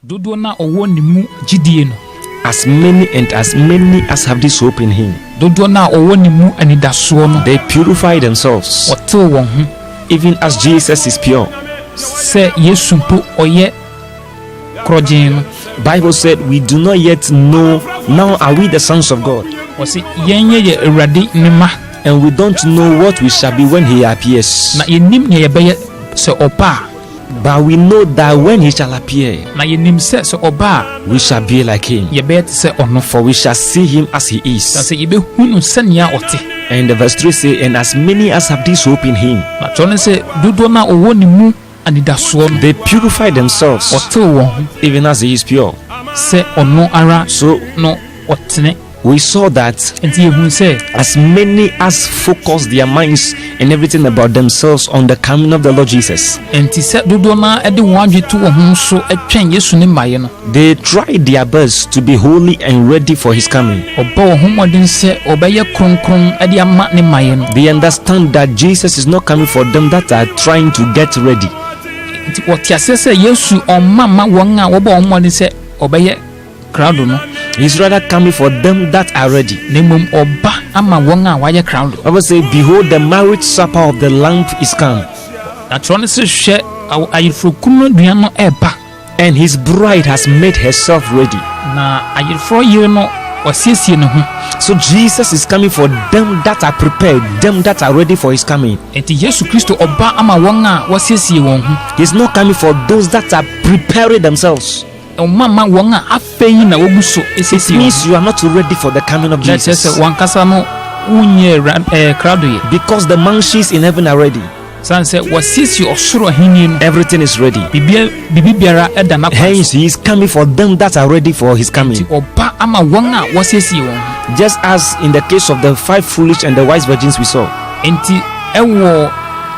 dodo na owo ni mu gidie no. As many as have this hope in him, dodo na owo ni mu anidaso no. they purify themselves, otew won ho, even as Jesus is pure. Se Yesu mpo oye krojin no. Bible said we do not yet know, now are we the sons of God, O se yenye ye Awurade ne ma, and we don't know what we shall be when he appears. na yenim ne ye beye se oba, But we know that when he shall appear, na yenim se oba we shall be like him, ye beye se ono, for we shall see him as he na is. se ye be hunu sania ote. And the verse 3 say, and as many as have this hope in him, Na tone se dodo na owo ni mu anidaso no. they purify themselves, Otew won ho, even as he is pure. se ono ara So no otene. we saw that Enti ye hu se as many as focus their minds and everything about themselves on the coming of the Lord Jesus, enti se dodo na ede won adwe to wo ho so atwen Yesu ne maye no. they try their best to be holy and ready for his coming. Oba wo ho modin se obeye kronkron ade ama ne maye no. They understand that Jesus is not coming for them that are trying to get ready. Enti wotiase se Yesu omama won a wo ba wo modin se obeye crowd no. He's rather coming for them that are ready. Nemum oba ama won a waye crowd. Bible say, behold, the marriage supper of the Lamb is come, Na tron se hwe ayirfrokum no dua no eba, and his bride has made herself ready. na ayirfro yire no wasiesie ne ho. So Jesus is coming for them that are prepared, them that are ready for his coming. Enti Yesu Kristo oba ama won a wasiesie won ho. He's not coming for those that are preparing themselves. Mama won a afeyi na woguso It esiesie. means you are not ready for the coming of That Jesus, says one kasa no unye crowd ye. because the mansions in heaven are ready. San say wasiesie osoro ahini no. Everything is ready. Bibi biara eda na kwa. Hence, he is coming for them that are ready for his coming. Oba ama won a wasiesie won. Just as in the case of the 5 foolish and the wise virgins we saw. Enti ewo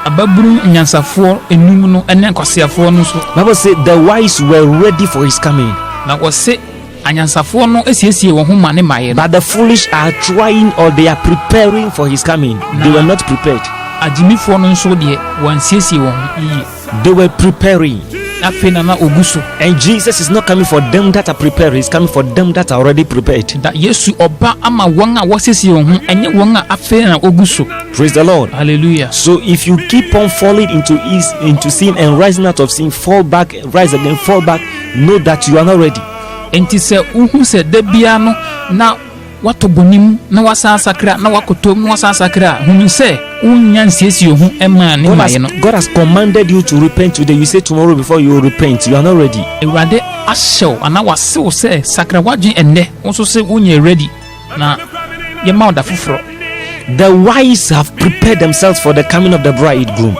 ababuru nyansafo enum no ene kwasiafo no so. Bible said the wise were ready for his coming, Na wose anyansafo no esiesie won ho ma ne maye no. but the foolish are trying, or they are preparing for his coming. They were not prepared. Ajimifo no so de wan siesie won ho yi. They were preparing. Afi na oguso. And Jesus is not coming for them that are prepared. He's coming for them that are already prepared. Da Yesu oba ama won a wasiesie won ho enye won a afi na oguso. Praise the Lord. Hallelujah. So if you keep on falling into sin and rising out of sin, fall back, rise again, fall back, know that you are not ready. Enti se uhu se de bia no na wato bonim na wasasakra na wakotom na wasasakra hunu se unya nsiesie ho ema ne maye no. God has commanded you to repent today. You say tomorrow before you repent, you are not ready. Ewurade ahyew ana wasew se sakra wadwen enne nso se unya ready na ye ma oda foforo. The wise have prepared themselves for the coming of the bridegroom,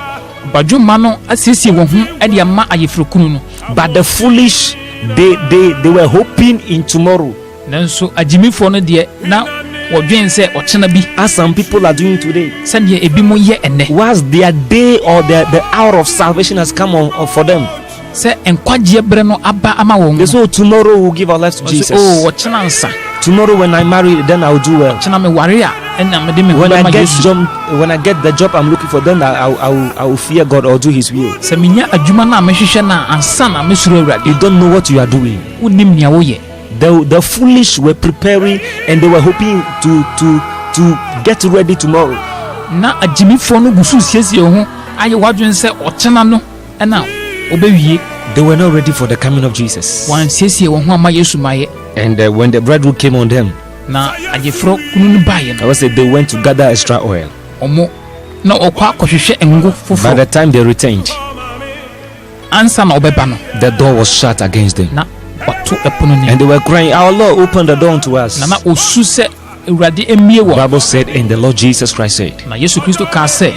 Badwuma no asiesie won ho e de ama ayefrokunu no. but the foolish, they were hoping in tomorrow, Nanso ajimifo no de na wodwen se ochena bi as some people are doing today. se de ebi mo ye enne. Once their day or the hour of salvation has come on for them, Se enkwagye bre no aba ama won. they say, oh, tomorrow we'll give our lives to Jesus. Oh, ochena nsa. Tomorrow when I marry, then I'll do well. Ochena me ware a ena me de me When I Yesu. get the job I'm looking for, then I will fear God or do His will. Se minya adwuma na mehwehwe na ansa na mesuro Awurade. You don't know what you are doing. Unim nia wo ye. The foolish were preparing and they were hoping to get ready tomorrow. Na ajimifo no gusu siesie ho aye wadwen se ochena no ena obewie. They were not ready for the coming of Jesus. Wan siesie wo ho ama Yesu maye. And when the bridegroom came on them, Na ajefro kunu no baye no. I was say they went to gather extra oil. Omo na okwa akohwehwe engo By fofo. the time they returned, Ansa na obeba no. the door was shut against them. Na wato epono ni. And they were crying, our Lord, open the door unto us. Na osu se Awurade emie wo. The Bible said, and the Lord Jesus Christ said, Na Yesu Kristo ka se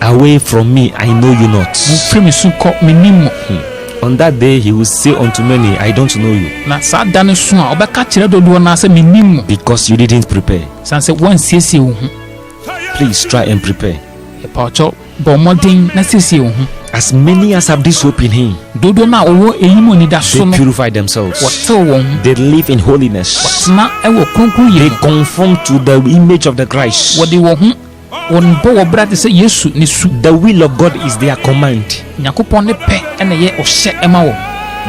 away from me, I know you not. mfiri me so kɔ menim. On that day he will say unto many, I don't know you, Na saa da ne so a obɛka kyerɛ dodoɔ na sɛ menim. because you didn't prepare. San sɛ wan siesie wo ho. Please try and prepare. Epawcho bɔ mmɔden na siesie wo ho. As many as have this hope in him, Dodo na ɔwɔ eyim onidaso they no purify themselves. wɔtew wɔn ho. They live in holiness. Wɔtena ɛwɔ kronkron They yie mu. conform to the image of the Christ. Wɔde wɔn ho wɔn bɔ wɔ bra te sɛ Yesu ne su. The will of God is their command. Nyankopɔn ne pɛ ɛna yɛ ɔhyɛ ɛma wɔn.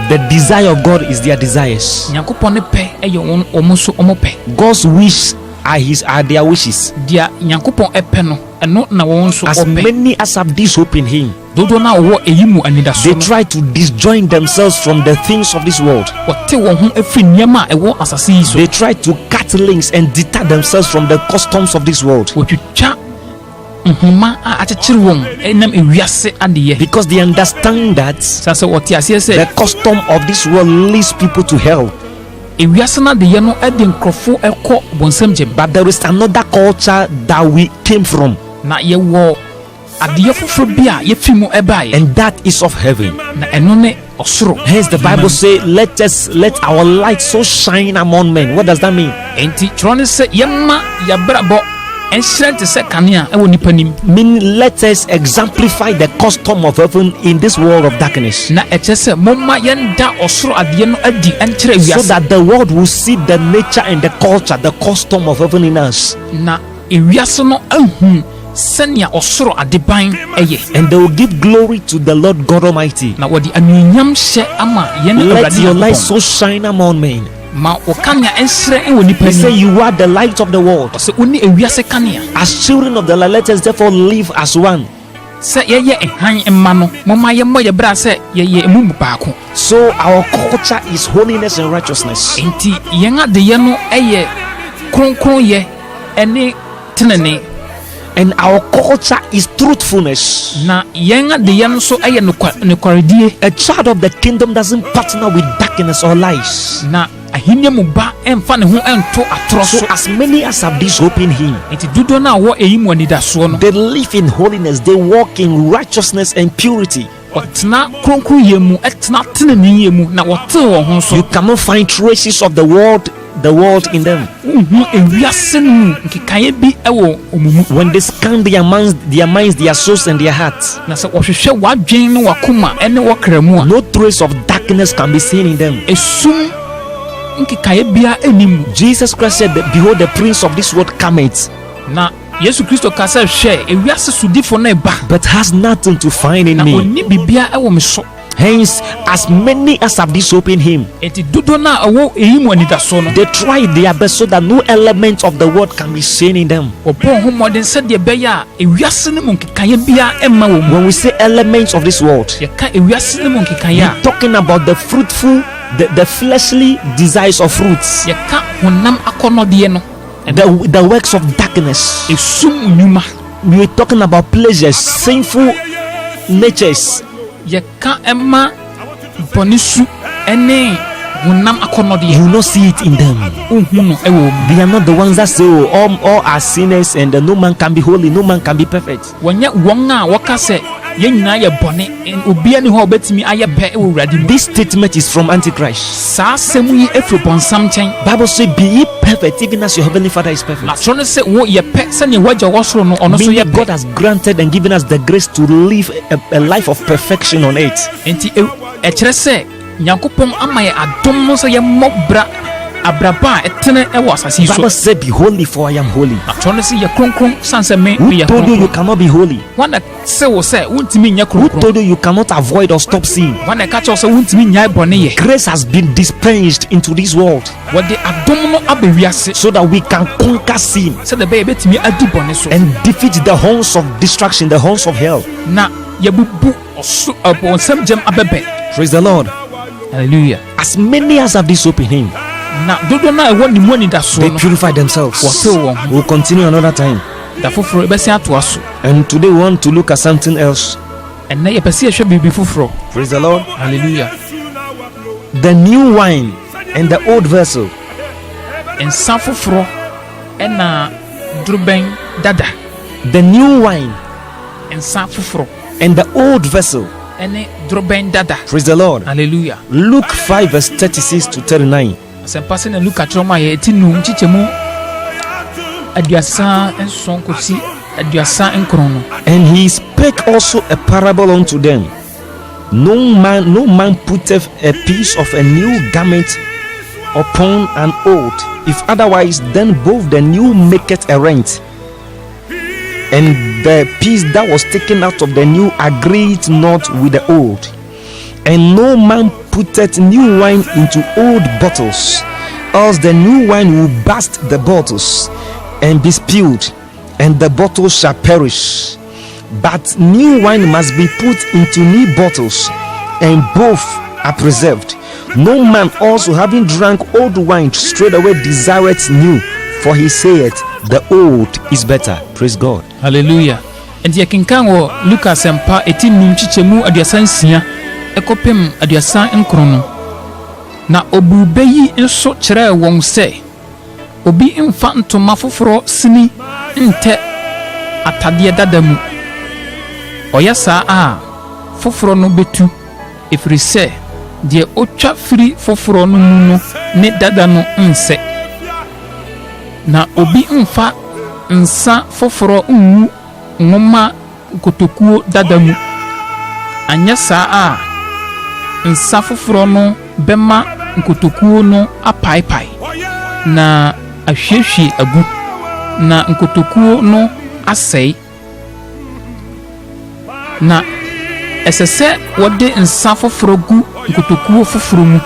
The desire of God is their desires. nyankopɔn ne pɛ ɛyɛ wɔn ɔmo so ɔmo pɛ. God's wish are their wishes. Deɛ nyankopɔn ɛpɛ no ɛno na wɔn nso As ɔpɛ. many as have this hope in Him, dodo na wɔwɔ eyi mu they anidaso no try to disjoin themselves from the things of this world. wɔte wɔn ho efiri nneɛma a ɛwɔ asase yi so. They try to cut links and detach themselves from the customs of this world, wɔtwitwa nhoma a akyekyere wɔn ɛnam ewiase adeɛ. because they understand that saa sɛ wɔte aseɛ sɛ the custom of this world leads people to hell. ewiase no adeɛ no ɛde nkorɔfo ɛkɔ bɔnsɛm gyem. But there is another culture that we came from, na yɛwɔ adeɛ foforɔ bi a yɛfi mu ɛbaeɛ. and that is of heaven. na ɛno ne ɔsoro. Hence the Bible say, let our light so shine among men. What does that mean? enti kyerɛ ne sɛ yɛma yɛbrabɔ ɛnhyerɛn te sɛ kanea ɛwɔ nipa nim. Meaning, let us exemplify the custom of heaven in this world of darkness, na ɛkyerɛ sɛ momma yɛnda ɔsoro adeɛ no adi ɛnkyerɛ so ewiase. that the world will see the nature and the culture, the custom of heaven in us, na ewiase no ahu sɛnea ɔsoro adeban ɛyɛ. and they will give glory to the Lord God Almighty. na wɔde anuonyam hyɛ ama yɛn Let Awurade your light Nyankopɔn. so shine among men. ma wo kanea ɛnhyerɛn ɛwɔ nipa He said, nim. you are the light of the world. ɔsɛ wone ewiase kanea. As children of the light, let us therefore live as one. sɛ yɛyɛ hann mma no momma yɛmmɔ yɛ berɛ a sɛ yɛyɛ emu mu baako. So our culture is holiness and righteousness. enti yɛn adeyɛ no ɛyɛ kronkronyɛ ɛne tenene. And our culture is truthfulness. na yɛn adeyɛ no nso ɛyɛ nokwaredie. A child of the kingdom doesn't partner with darkness or lies. na ahenni mu ba ɛmfa ne ho ɛnto atorɔ So so. as many as have this hope in Him, enti dodoɔ no a wɔ eyi mu anidasoɔ no they live in holiness, they walk in righteousness and purity. wɔtena kronkronyɛ mu ɛtena teneneyɛ mu na wɔtew wɔn ho You so. cannot find traces of the world in them. wohu ewiase no mu nkekaeɛ bi ɛwɔ ɔmo mu. When they scan their minds, their souls, and their hearts, na sɛ wɔhwehwɛ w'adwen ne w'akoma ɛne w'kra mu a no trace of darkness can be seen in them. esum nkekaeɛ biara ɛni mu. Jesus Christ said, behold, the prince of this world cometh, na yesu kristo ka sɛ hwɛ ewiase sodifo no ɛba but has nothing to find in na me. ɔnni biribiara ɛwɔ me so. Hence, as many as have this hope in Him, enti dodo no a ɛwɔ eyi mu anidasoɔ no they try their best so that no element of the world can be seen in them. wɔbɔ ho mmɔden sɛdeɛ ɛbɛyɛ a ewiase no mu nkekaeɛ biara ɛmma wɔ mu. When we say elements of this world, yɛka ewiase no mu nkekaeɛ we're a talking about the fruitful, the fleshly desires of fruits, yɛka honam akɔnnɔdeɛ no the works of darkness. esum nnwuma. We're talking about pleasures, sinful natures. yɛka ɛma bɔne su ɛne honam akɔnnɔdeɛ. You will not see it in them. wohu no ɛwɔ mu. They are not the ones that say, oh, all are sinners and no man can be holy, no man can be perfect. wɔnyɛ wɔn a wɔka sɛ yɛn nyinaa yɛ bɔne obiara ni hɔ a ɔbɛtumi ayɛ pɛ ɛwɔ Awurade mu. This statement is from Antichrist. saa asɛm yi efiri bɔnsam nkyɛn. Bible says, be ye perfect, even as your heavenly Father is na perfect. sɔrɔ ne sɛ wo yɛ pɛ sɛnea wagya wɔ soro no ɔno nso yɛ Meaning God pɛ. has granted and given us the grace to live a life of perfection on earth. nti ɛkyerɛ sɛ nyankopɔn ama yɛ adom no sɛ yɛmmɔ bra abraba a ɛtene ɛwɔ asase yi so. Bible says, be holy, for I am holy. na sɔrɔ ne sɛ yɛ kronkron san sɛ me Who yɛ told you you kronkron. cannot be holy? wɔn sɛ wo sɛ wontumi nyɛ Who kronkron. told you you cannot avoid or stop sin? wɔn ɛka kyerɛ wo sɛ wontumi nyae bɔne yɛ. Grace has been dispensed into this world wɔde adom no aba wiase so that we can conquer sin sɛdeɛ ɛbɛyɛ yɛbɛtumi adi bɔne so. and defeat the horns of destruction, the horns of hell. na yɛbubu ɔnsɛm gyam abɛbɛ. Praise the Lord. hallelujah. As many as have this hope in Him, na dodo no a ɛwɔ ne mu anidasoɔ they no purify themselves. wɔtew wɔn ho. We'll continue another time. da foforɔ ɛbɛsi atoa so. And today we want to look at something else. ɛnnɛ yɛpɛ sɛ yɛhwɛ biribi foforɔ. Praise the Lord. hallelujah. The new wine and the old vessel. nsa foforɔ ɛna dorobɛn dada. The new wine nsa foforɔ and the old vessel. ɛne dorobɛn dada. Praise the Lord. hallelujah. Luke 5 verse 36 to 39. asɛmpa sɛ na luka kyerɛ mu a yɛti num nkyekyɛmu aduasa nson kɔsi aduasa nkron no. And he spake also a parable unto them. No man putteth a piece of a new garment upon an old, if otherwise then both the new maketh a rent, and the piece that was taken out of the new agreed not with the old. And no man putteth new wine into old bottles, else the new wine will burst the bottles and be spilled, and the bottles shall perish. But new wine must be put into new bottles, and both are preserved. No man also, having drunk old wine, straightway desireth new, for he saith, the old is better. Praise God. Hallelujah. Enti yekenkan wo Lucas empa eti num chichemu aduasa nsia ekopem aduasa nkrono. Na obube yi nso kyerɛ wɔn sɛ obi mfa ntoma foforo sini nte atade dada mu. Ɔyɛ saa a foforo no betu efiri sɛ deɛ otwa firi foforo no mu no ne dada no nse. Na obi mfa nsa foforo nwu nwoma kotokuo dada mu. Anya saa a nsa foforo no bema nkotokuo no apaipai na ahwehwe agu na nkotokuo no asɛe. Na ɛsɛsɛ wɔde nsa foforo gu nkotokuo foforo mu.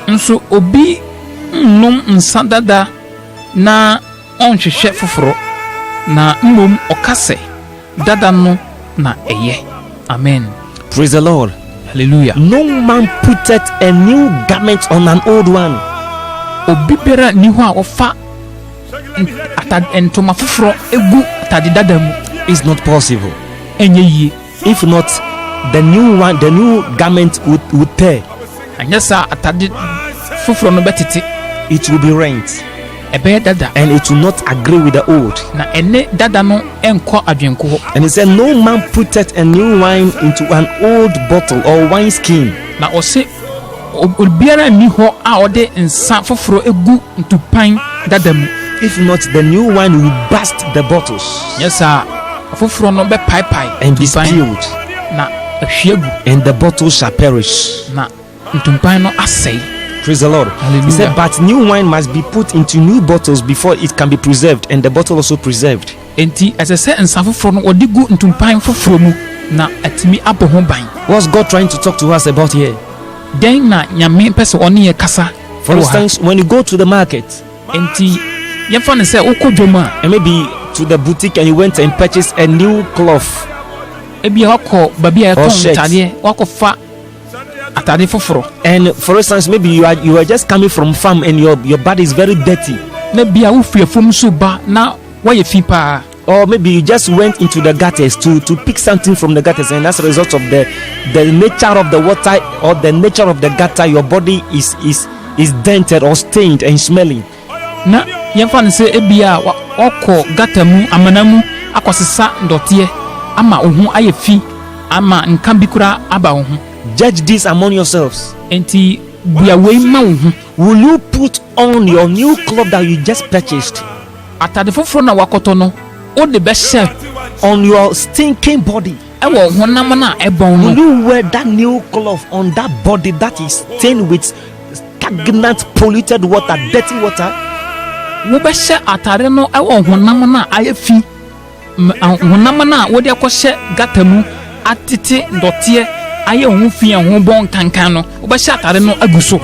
Nso obi nnom nsa dada na ɔnhwehwɛ foforo na mmom ɔkasɛ dada no na ɛyɛ. Amen. Praise the Lord. Hallelujah. No man putteth a new garment on an old one. Obi bera ni ho a ɔfa ntoma foforo egu atade dada mu. It's not possible. Enye yie. If not, the new garment would tear. Anya sa atade foforo no betete. It will be rent. Ebe dada. And it will not agree with the old. Na ene dada no enko adwenko ho. And he said, no man putteth a new wine into an old bottle or wine skin. Na ose obiara ni ho a ode nsa foforo egu ntupan dada mu. If not, the new wine will burst the bottles. Yes sir. Foforo no be pai and be spilled. Na ahwiegu. And the bottles shall perish. Na ntupan no asɛe. Praise the Lord. Hallelujah. He said, but new wine must be put into new bottles before it can be preserved, and the bottle also preserved. Enti ɛsɛsɛ nsa foforo no ɔde gu ntupan foforo mu na atimi abɔ ho ban. What's God trying to talk to us about here? Den na nyame pɛsɛ ɔne yɛ kasa. For instance, when you go to the market, enti yɛfa ne sɛ wokɔ dwom a, and maybe to the boutique and you went and purchased a new cloth. Ebi wakɔ babi a yɛtɔn ntadeɛ wakɔfa atade foforo. And for instance, maybe you are just coming from farm and your body is very dirty. Na bia wo fie fom so ba na wayɛ fi pa. Or maybe you just went into the gutters to pick something from the gutters, and as a result of the nature of the water or the nature of the gutter, your body is dented or stained and smelling. Na yɛmfa ne sɛ ebia wakɔ gata mu amana mu akɔsesa ndɔteɛ ama wo ho ayɛ fi ama nka bi kura aba wo ho. Judge this among yourselves. Enti bua wei ma wo ho. Will you put on your new cloth that you just purchased? Atade foforo na wakɔtɔ no o de bɛhyɛ on your stinking body. Ɛwɔ honam na ɛbɔn no. Will you wear that new cloth on that body that is stained with stagnant, polluted water, dirty water? Wo bɛhyɛ atare no ɛwɔ honam na ayɛ fi. Honam na wo de akɔhyɛ gata mu atete ndɔteɛ ayɛ ho fi ho bɔn kankan no. Wo bɛhyɛ atare no agu so.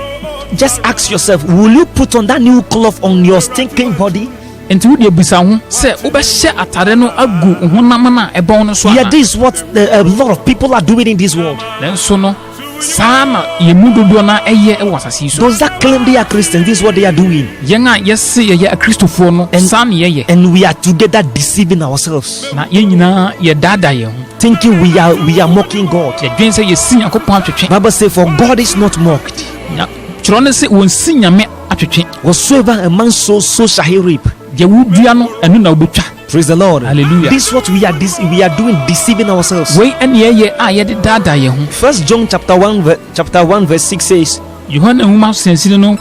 Just ask yourself, will you put on that new cloth on your stinking body? Enti wo de busa ho sɛ wo bɛhyɛ atare no agu honam na ɛbɔn no so. Yeah, this is what a lot of people are doing in this world. Nanso no saa na yɛmu dodoɔ na ɛyɛ ɛwɔ asase yi so. Those that claim they are Christians, this is what they are doing. Yɛn a yɛse yɛyɛ akristofoɔ no saa na yɛyɛ. And we are together deceiving ourselves. Na yɛn nyinaa yɛdaadaa yɛn ho. Thinking we are mocking God. Yɛdwen sɛ yɛsi Nyankopɔn atwetwe. Bible says, for God is not mocked. Kyerɛ no sɛ wɔnsi Nyame atwetwe. Whatsoever a man sows, so shall he reap. Deɛ wodua no ɛno na wobɛtwa. Praise the Lord. Hallelujah. This is what we are doing, deceiving ourselves. Wei ɛne yɛyɛ a yɛde daadaa yɛn ho. 1 John chapter 1 verse 6 says, Yohane nwoma sensini no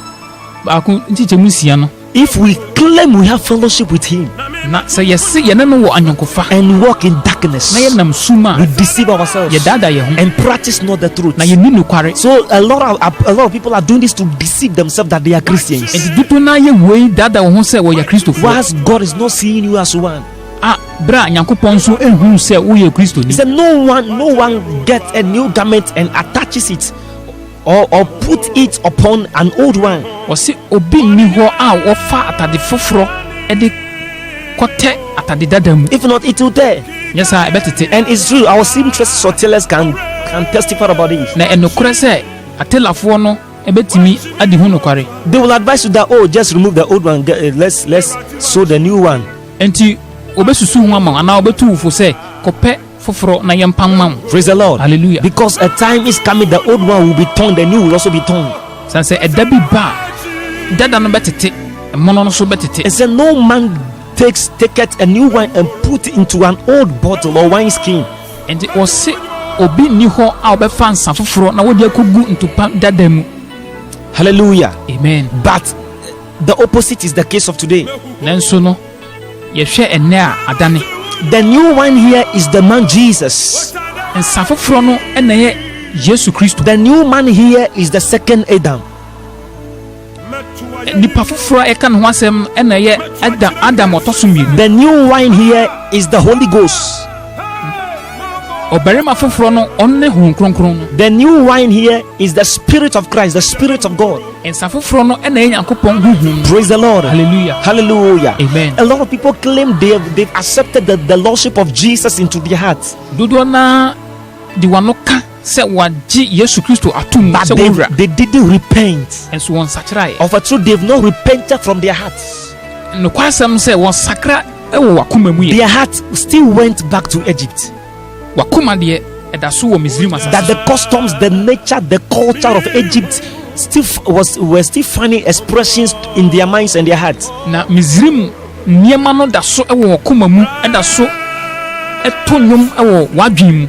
baako ntikyɛmu nsia no. if we claim we have fellowship with him na sɛ yɛse yɛne no wɔ anyɔnkofa and walk in darkness, na yɛnam sum a we deceive ourselves yɛdaadaa yɛn ho and practice not the truth. na yɛnni nokware. So a lot of people are doing this to deceive themselves that they are Christians. Enti dodo na yɛ wei daadaa wɔn ho sɛ wɔyɛ kristofoɔ. Whilst God is not seeing you as one. Bra Nyankopɔn nso ehunu sɛ woyɛ kristoni. He said no one gets a new garment and attaches it or put it upon an old one. Wɔsi obi nni hɔ a wɔfa atade foforɔ ɛde kɔtɛ atade dada mu. If not, it will tear. Yes, I bet it. And it's true. Our seamstress sortillers can testify about it. Na ɛnokora sɛ atelafoɔ no ɛbɛtumi adi ho nokware. They will advise you that just remove the old one. Let's sew the new one. Enti obesusu ho ama ana obetu wufo sɛ kɔpɛ foforɔ na yɛmpam mam. Praise the Lord. Hallelujah. Because a time is coming, the old one will be torn, the new will also be torn. San sɛ ɛda bi ba dada no bɛtete ɛmono no so bɛtete. It said no man taketh a new wine and put it into an old bottle or wine skin. Enti wɔsi obi nni hɔ a ɔbɛfa nsa foforɔ na wɔde akɔgu ntopa dada mu. Hallelujah. Amen. But the opposite is the case of today. Nanso no yɛhwɛ ɛnɛ a adane. The new wine here is the man Jesus. Nsa foforɔ no ɛna yɛ Yesu Kristo. The new man here is the second Adam. Nipa foforɔ a ɛka ne ho asɛm ɛna yɛ Adam ɔtɔ so mmienu. The new wine here is the Holy Ghost. Ɔbarima foforɔ no ɔno ne Honhom Kronkron no. The new wine here is the Spirit of Christ, the Spirit of God. Nsa foforɔ no ɛna yɛ Nyankopɔn Honhom. Praise the Lord. Hallelujah. Hallelujah. Amen. A lot of people claim they've accepted the Lordship of Jesus into their hearts. Dodoɔ na de wano ka sɛ wagye Yesu Kristo atum But sɛ wɔwura. they didn't repent. Nso wɔn nsakyera yɛ. Of a truth, they've not repented from their hearts. Nokwa asɛm sɛ wɔn sakra ɛwɔ wakoma mu yɛ. Their heart still went back to Egypt. Wakoma deɛ ɛda so wɔ Misraim asase. That the customs, the nature, the culture of Egypt were still finding expressions in their minds and their hearts. Na Misraim nneɛma no da so ɛwɔ wakoma mu ɛda so ɛto nnwom ɛwɔ wadwin mu.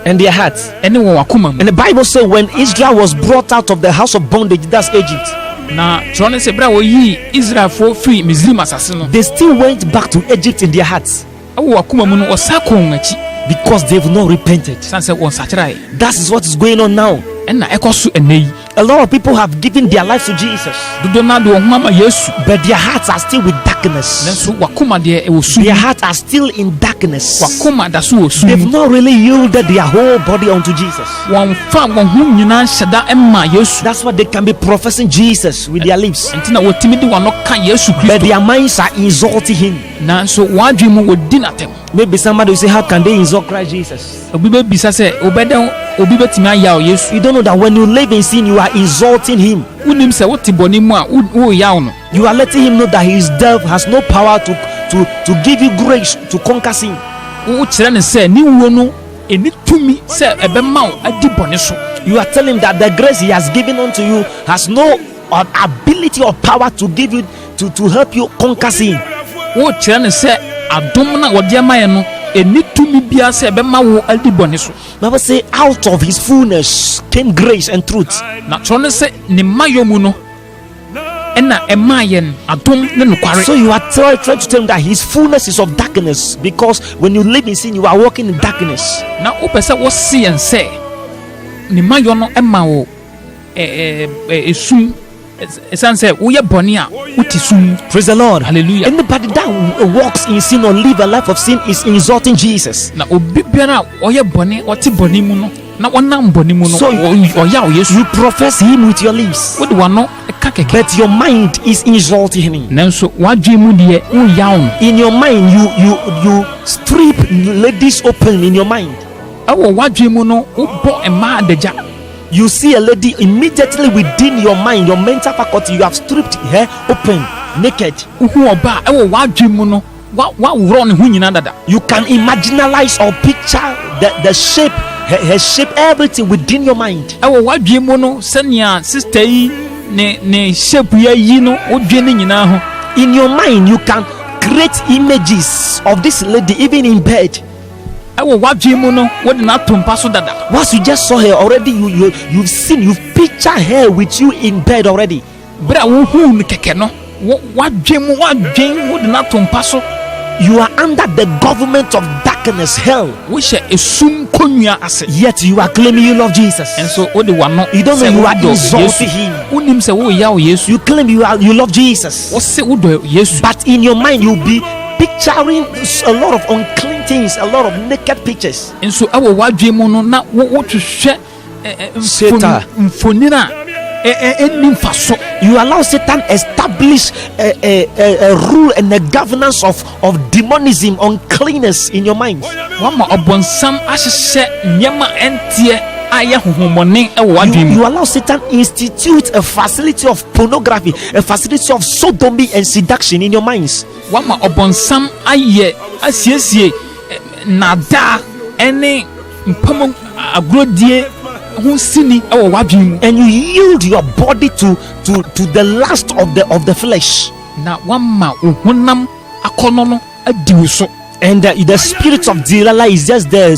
And their hearts. Ɛne wɔ wakoma mu. And the Bible says when Israel was brought out of the house of bondage, that's Egypt, Na twerɛ ne sɛ bere a wɔyii Israelfoɔ firi Misraim asase no they still went back to Egypt in their hearts ɛwɔ wakoma mu no wɔsa kɔ wɔn akyi because they've not repented. san sɛ wɔn nsakyera yɛ. That is what is going on now. Ɛna ɛkɔ so ɛnɛ yi. A lot of people have given their life to Jesus, Dodo na de wɔn ho ama Yesu. but their hearts are still with darkness. Nanso wakoma deɛ ɛwɔ sum. Their hearts are still in darkness. Wakoma da so wɔ sum. They've not really yielded their whole body unto Jesus. Wɔn fa wɔn ho nyinaa hyɛ da ɛma Yesu. That's why they can be professing Jesus with their lips, Nti na wɔtumi de wɔn ano ka Yesu but Kristo. their minds are insulting him. Nanso wɔadwene mu wɔdi n'atɛm. Maybe somebody will say, how can they insult Christ Jesus? Obi bɛbisa sɛ obɛdɛn obi bɛtumi ayaw Yesu. You don't know that when you live in sin, you are insulting him. Wonim sɛ wote bɔne mu a woyaw no. You are letting him know that his death has no power to give you grace to conquer sin. Wokyerɛ ne sɛ ne wuo no ɛni tumi sɛ ɛbɛma wo adi bɔne so. You are telling him that the grace he has given unto you has no ability or power to give you to help you conquer sin. Wokyerɛ ne sɛ adom na wɔde ama yɛ no ɛni tumi biara sɛ ɛbɛma wo adi bɔne so. Bible say out of his fullness came grace and truth. Na kyerɛ ne sɛ ne mmayɔ mu no ɛna ɛmaa yɛn adom ne nokware. So you are trying to tell him that his fullness is of darkness, because when you live in sin, you are walking in darkness. Na wopɛ sɛ wɔse yɛn sɛ ne mmayɔ no ɛma wo esum ɛsiane sɛ woyɛ bɔne a wote sum. Praise the Lord. Hallelujah. Anybody that walks in sin or live a life of sin is insulting Jesus. Na obi biara a ɔyɛ bɔne ɔte bɔne mu no na ɔnam bɔne mu no So ɔyaw Yesu. you profess him with your lips, Wode w'ano ɛka kɛkɛ. but your mind is insulting him. Nanso w'adwene mu deɛ woyaw no. In your mind, you strip ladies open in your mind. Ɛwɔ w'adwene mu no wobɔ mmaa adagya. You see a lady immediately within your mind, your mental faculty, you have stripped her open, naked. Wohu ɔba a ɛwɔ w'adwene mu no waworɔ ne ho nyinaa dada. You can imaginalize or picture the shape, her shape, everything within your mind. Ɛwɔ w'adwene mu no sɛnea sister yi ne shape ya yi no wodwene ne nyinaa ho. In your mind, you can create images of this lady even in bed. Ɛwɔ w'adwene mu no wode n'ato mpa so dada. Once you just saw her already, you've seen, you've pictured her with you in bed already. Bere a wohu no kɛkɛ no w'adwene mu w'adwene wode n'ato mpa so. You are under the government of darkness, hell. Wohyɛ esum konnua ase. Yet you are claiming you love Jesus. Ɛnso wode w'ano. You don't know sɛ you are wodɔ insulting Yesu. him. Wonim sɛ woyaw Yesu. You claim you love Jesus, Wɔse wodɔ Yesu. but in your mind you'll be picturing a lot of unclean things, a lot of naked pictures. Nso ɛwɔ w'adwene mu no na wotwehwɛ Satan. mfonina eni mfaso. You allow Satan establish a rule and a governance of demonism, uncleanness in your mind. Wama obonsam ahyehyɛ nyama entie ayɛ honhommɔne ɛwɔ wadwem. You allow Satan institute a facility of pornography, a facility of sodomy and seduction in your minds. Wama obonsam ayɛ asiesie nada ene mpam agrodie ho sini ɛwɔ wadwem. And you yield your body to the lust of the flesh. Na wama ohunam akɔnɔ no adi wo so. And the spirit of Delilah is just there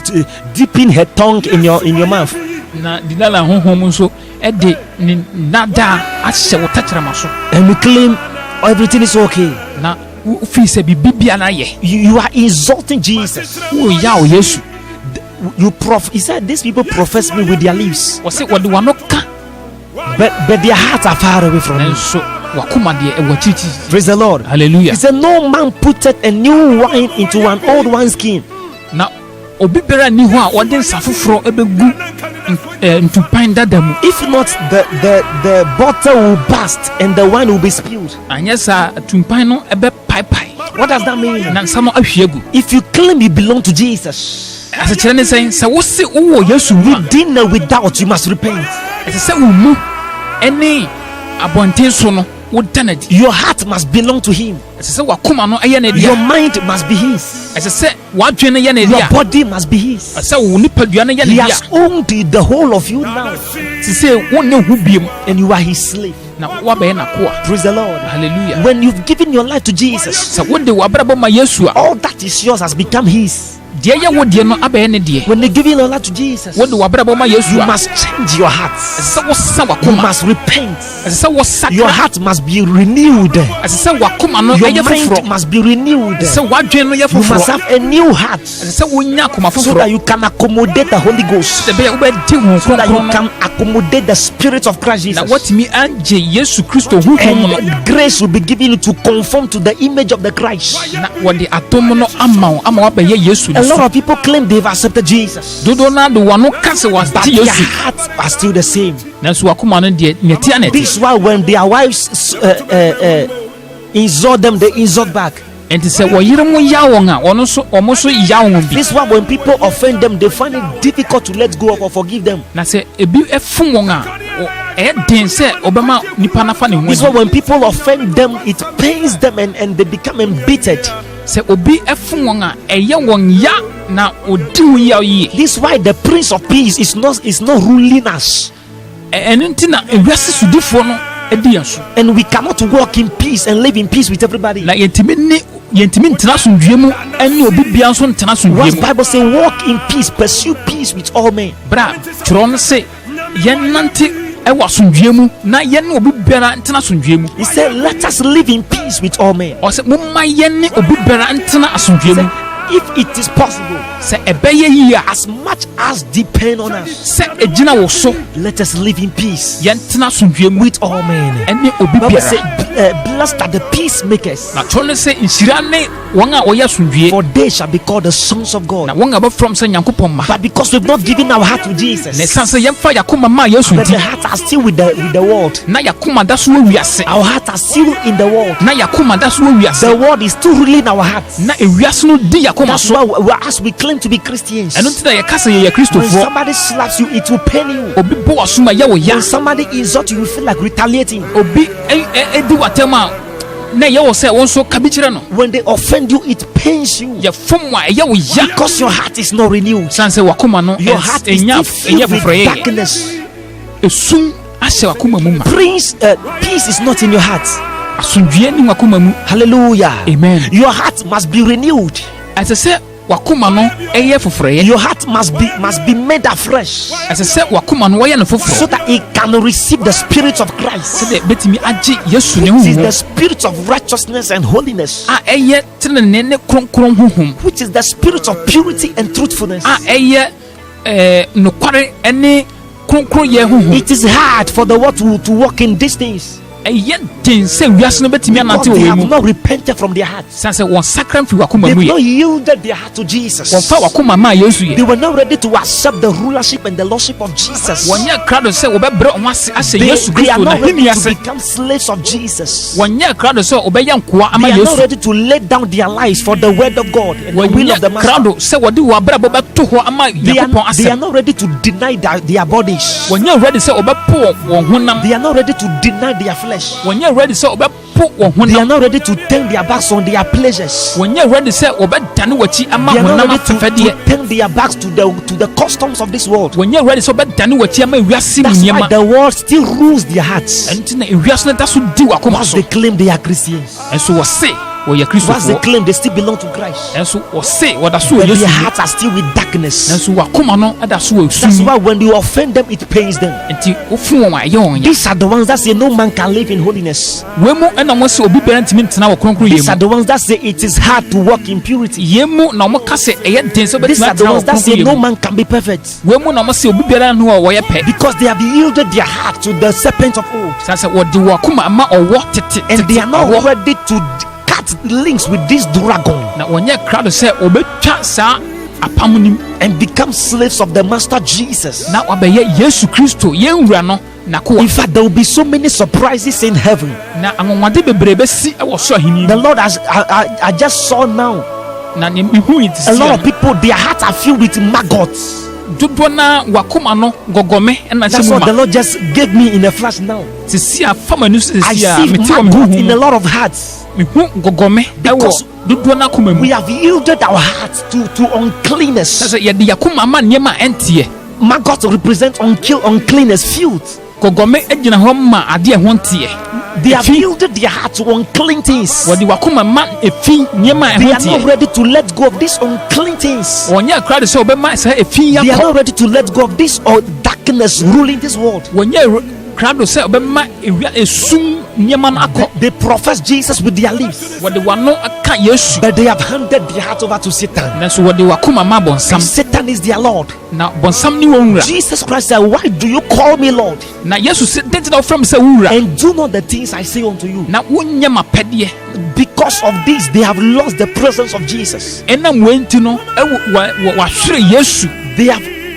dipping her tongue in your mouth. Na Delilah honhom nso ɛde ne nada ahyɛ wo tɛkyerɛma so. And we claim everything is okay. Na fi sɛ bibia na yɛ. You are insulting Jesus. Wo ya o Yesu. He said these people profess me with their lips, Wɔse wɔde wano ka. but their hearts are far away from me. Nanso wakoma deɛ ɛwɔ akyirikyiri. Praise the Lord. Hallelujah. He said no man putteth a new wine into an old wineskin. Na obi bɛrɛ ni hɔ a wɔde nsa foforɔ ɛbɛgu ntupan dada mu. If not, the bottle will burst and the wine will be spilled. Anyɛ saa tumpan no ɛbɛpaepae. What does that mean? Na nsa no ahwie gu. If you claim you belong to Jesus, Asekyerɛ ne sɛ wose wowɔ Yesu mu a within and without, you must repent. ɛsɛ sɛ wo mu ɛne abɔnten so no woda no adi. Your heart must belong to Him. Ɛsɛ sɛ wakoma no ɛyɛ ne Your dea. mind must be His. Ɛsɛ sɛ wadwene no yɛ ne Your dea. body must be His. Ɛsɛ sɛ wo nipadua no yɛ He ne has dea. owned the whole of you now, Te sɛ wo ne ho biem and you are His slave. na wabɛyɛ n'akoa. Praise the Lord. Hallelujah. When you've given your life to Jesus, Sɛ wode w'abrabɔ ma Yesu a all that is yours has become His. deɛ yɛ wo deɛ no abɛyɛ ne deɛ. When you're giving your life to Jesus, Wode w'abrabɔ ma Yesu you a must change your heart. ɛsɛ sɛ wosa You wakoma. must repent. Ɛsɛ sɛ Your wosakra. heart must be renewed. Ɛsɛ sɛ wakoma no Your ɛyɛ mind foforɔ. must be renewed. Ɛsɛ sɛ wadwene no yɛ You must foforɔ. have a new heart Ɛsɛ sɛ wonya akoma so that foforɔ. you can accommodate the Holy Ghost, Sɛ ɛbɛyɛ wobɛdi Honhom so that you Kronkron no can accommodate the Spirit of Christ na Jesus. watumi agye Yesu Kristo honhom no. And grace will be given you to conform to the image of the Christ. Na wɔde adom no ama wo ama wabɛyɛ Yesu A ne lot so. of people claim they've accepted Jesus, Dodo na de wano ka sɛ but wɔagye their Yesu. hearts are still the same. Nanso wakoma no deɛ neatia na This ɛte. is why when their wives insult them, they insult back. Enti sɛ wɔyere mo ya wɔn a ɔmo nso ya wɔn bi. This is why when people offend them, they find it difficult to let go of or forgive them. Na sɛ ebi ɛfom wɔn a ɛyɛ den sɛ ɔbɛma nipa nafa ne ho This is why adi. when people offend them, it pains them and they become embittered. Sɛ obi ɛfom wɔn a ɛyɛ wɔn ya na odi wo ya yie. This is why the Prince of Peace is not ruling us, Ɛno nti na ewiase sodifoɔ no ɛdi yɛn so. and we cannot walk in peace and live in peace with everybody. Na yɛntumi ntena asomdwie mu ɛne obi bia nso ntena asomdwie Once mu. Bible say walk in peace, pursue peace with all men. Bra twerɛ no sɛ yɛnnante ɛwɔ asomdwie mu na yɛne obi biara ntena asomdwie mu. He said, let us live in peace with all men. Ɔsɛ momma yɛne obi biara ntena asomdwie mu. If it is possible, Sɛ ɛbɛyɛ yie a as much as depend on us, sɛ ɛgyina wo so let us live in peace yɛntena asomdwie mu with all men. ɛne obi Bible say, biara. blessed are the peacemakers, Na twerɛ no sɛ nhyira ne wɔn a wɔyɛ asomdwie for they shall be called the sons of God. na wɔn a bɛfrɔm sɛ Nyankopɔn mma. But because we've not given our heart to Na Jesus, ɛsiane sɛ yɛmfa yɛakoma maa Yesu but the nti heart are still with the world. na yɛakoma da so wɔ wiase. Our heart are still in the world. Na yɛakoma da so wɔ wiase. The world is still ruling our hearts. Na ewiase no di yɛakoma That's so. why as we claim to be Christians, Ɛno nti na yɛka sɛ yɛyɛ when Kristofoɔ. somebody slaps you, it will pain you. Obi bɔ w'asom a ɛyɛ wo ya. When somebody insults you, you feel like retaliating. Obi ɛdi w'atɛm a na ɛyɛ wo sɛ wo nso ka bi kyerɛ no. When they offend you, it pains you Yɛfom a ɛyɛ wo ya. because your heart is not renewed. Ɛsiane sɛ w'akoma no Your heart is still ɛnyɛ filled with foforɔ yɛ. darkness. Esum ahyɛ w'akoma mu ma. Peace is not in your heart. Asomdwie ne w'akoma mu. Hallelujah. Amen. Your heart must be renewed. Ɛsɛ sɛ w'akoma no ɛyɛ foforɔ yɛ. Your heart must be made afresh, Ɛsɛ sɛ w'akoma no wɔyɛ no so foforɔ. that it can receive the Spirit of Christ. Sɛdeɛ bɛtumi agye Yesu ne Which is the honhom Spirit of righteousness and holiness, a ɛyɛ tenenee ne kronkron honhom which is the Spirit of purity and truthfulness. a ɛyɛ nokware ne kronkronyɛ honhom. It is hard for the world to walk in these things. say we are no betimi because anante they we have mu not repented from their hearts. say won sakran fi wakoma They've mu not ye yielded their heart to Jesus. won fa wakoma ma Yesu ye They were not ready to accept the rulership and the lordship of Jesus. won ye krado say obebre on ase Yesu They are Kristo na not ready hini to ase become slaves of Jesus. won ye krado say obeye nkoa ama They are not Yesu ready to lay down their lives for the word of God and the won will ye of the master. krado say wodi wa bra bobe to ho ama They Yakobon are ase not ready to deny their bodies. won ye ready say obepo won honam They are not ready to deny their flesh. won ye ready say obepo won They are honam not ready to turn their backs on their pleasures. won ye ready say obedane wachi ama They are not honam ready to afefede turn their backs to the customs of this world. won ye ready say obedane wachi ama wiase That's why munyema the world still rules their hearts. enti na wiase no da so di wakoma Once so they claim they are Christians, enso wo se wo ye once they Kristofo claim they still belong to Christ, enso wo se wo da so wo but Yesu their hearts are still with darkness. enso wakoma no da so wo That's su why when you offend them, it pains them. enti ofu won aye won ya These are the ones that say no man can live in holiness. we mu na mo se obi bere ntimi ntena wo kronkron ye These are mu the ones that say it is hard to walk in purity. ye mu na mo ka se eye den so These betima are the ntena wo ones that say kronkron ye no mu man can be perfect, we mu na mo se obi bere no wo ye pe because they have yielded their heart to the serpent of old, sa se wo di wakoma ama owo tete and they are not awo. ready to cut links with this dragon na wonye krado se obetwa sa apam nim and become slaves of the master Jesus. na wabeye Yesu Kristo ye nwura no na ko In fact, there will be so many surprises in heaven. na anwonwade bebrebe si e wo so ahini The Lord has I just saw now na ne mihu it a si lot of people, their hearts are filled with maggots. dodo na wakoma no gogome na That's what the semuma Lord just gave me in a flash now. sisi afama nu I sisi a see mete wo maggots in a mihu lot of hearts. gogome e wo Because dodo na koma We mu have yielded our hearts to uncleanness. sasa ye de yakoma ma niema entie Maggots represent uncleanness, filth. gogome agina ho ma ade e ho ntie They have yielded their heart to unclean things. wodi wakoma ma efi niema e They ho are not ntie ready to let go of these unclean things. wonye krado se obema sa efi They are yakọ not ready to let go of this darkness ruling this world. wonye krado se obema ewia esum niema no akọ They profess Jesus with their lips, wode wano aka Yesu but they have handed their heart over to Satan. nanso wode wakoma ma bonsam And Satan is their Lord. na bonsam ni wonwura Jesus Christ said, "Why do you call me Lord, na Yesu se denti na ofrem se wura and do not the things I say unto you?" na wonye mapede Because of this, they have lost the presence of Jesus. enam wenti no wa hwere Yesu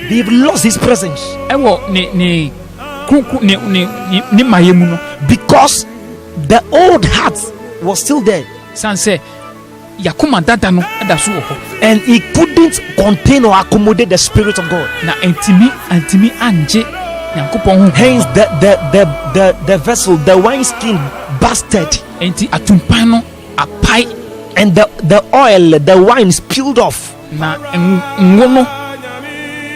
They've lost His presence ewo ne kuku ne mayemu no because the old heart was still there, sanse yakoma dada no ada so ho and it couldn't contain or accommodate the Spirit of God. na antimi anje Nyankopon ho Hence, the vessel, the wineskin, busted, enti atumpan no apai and the oil, the wine spilled off. na ngo no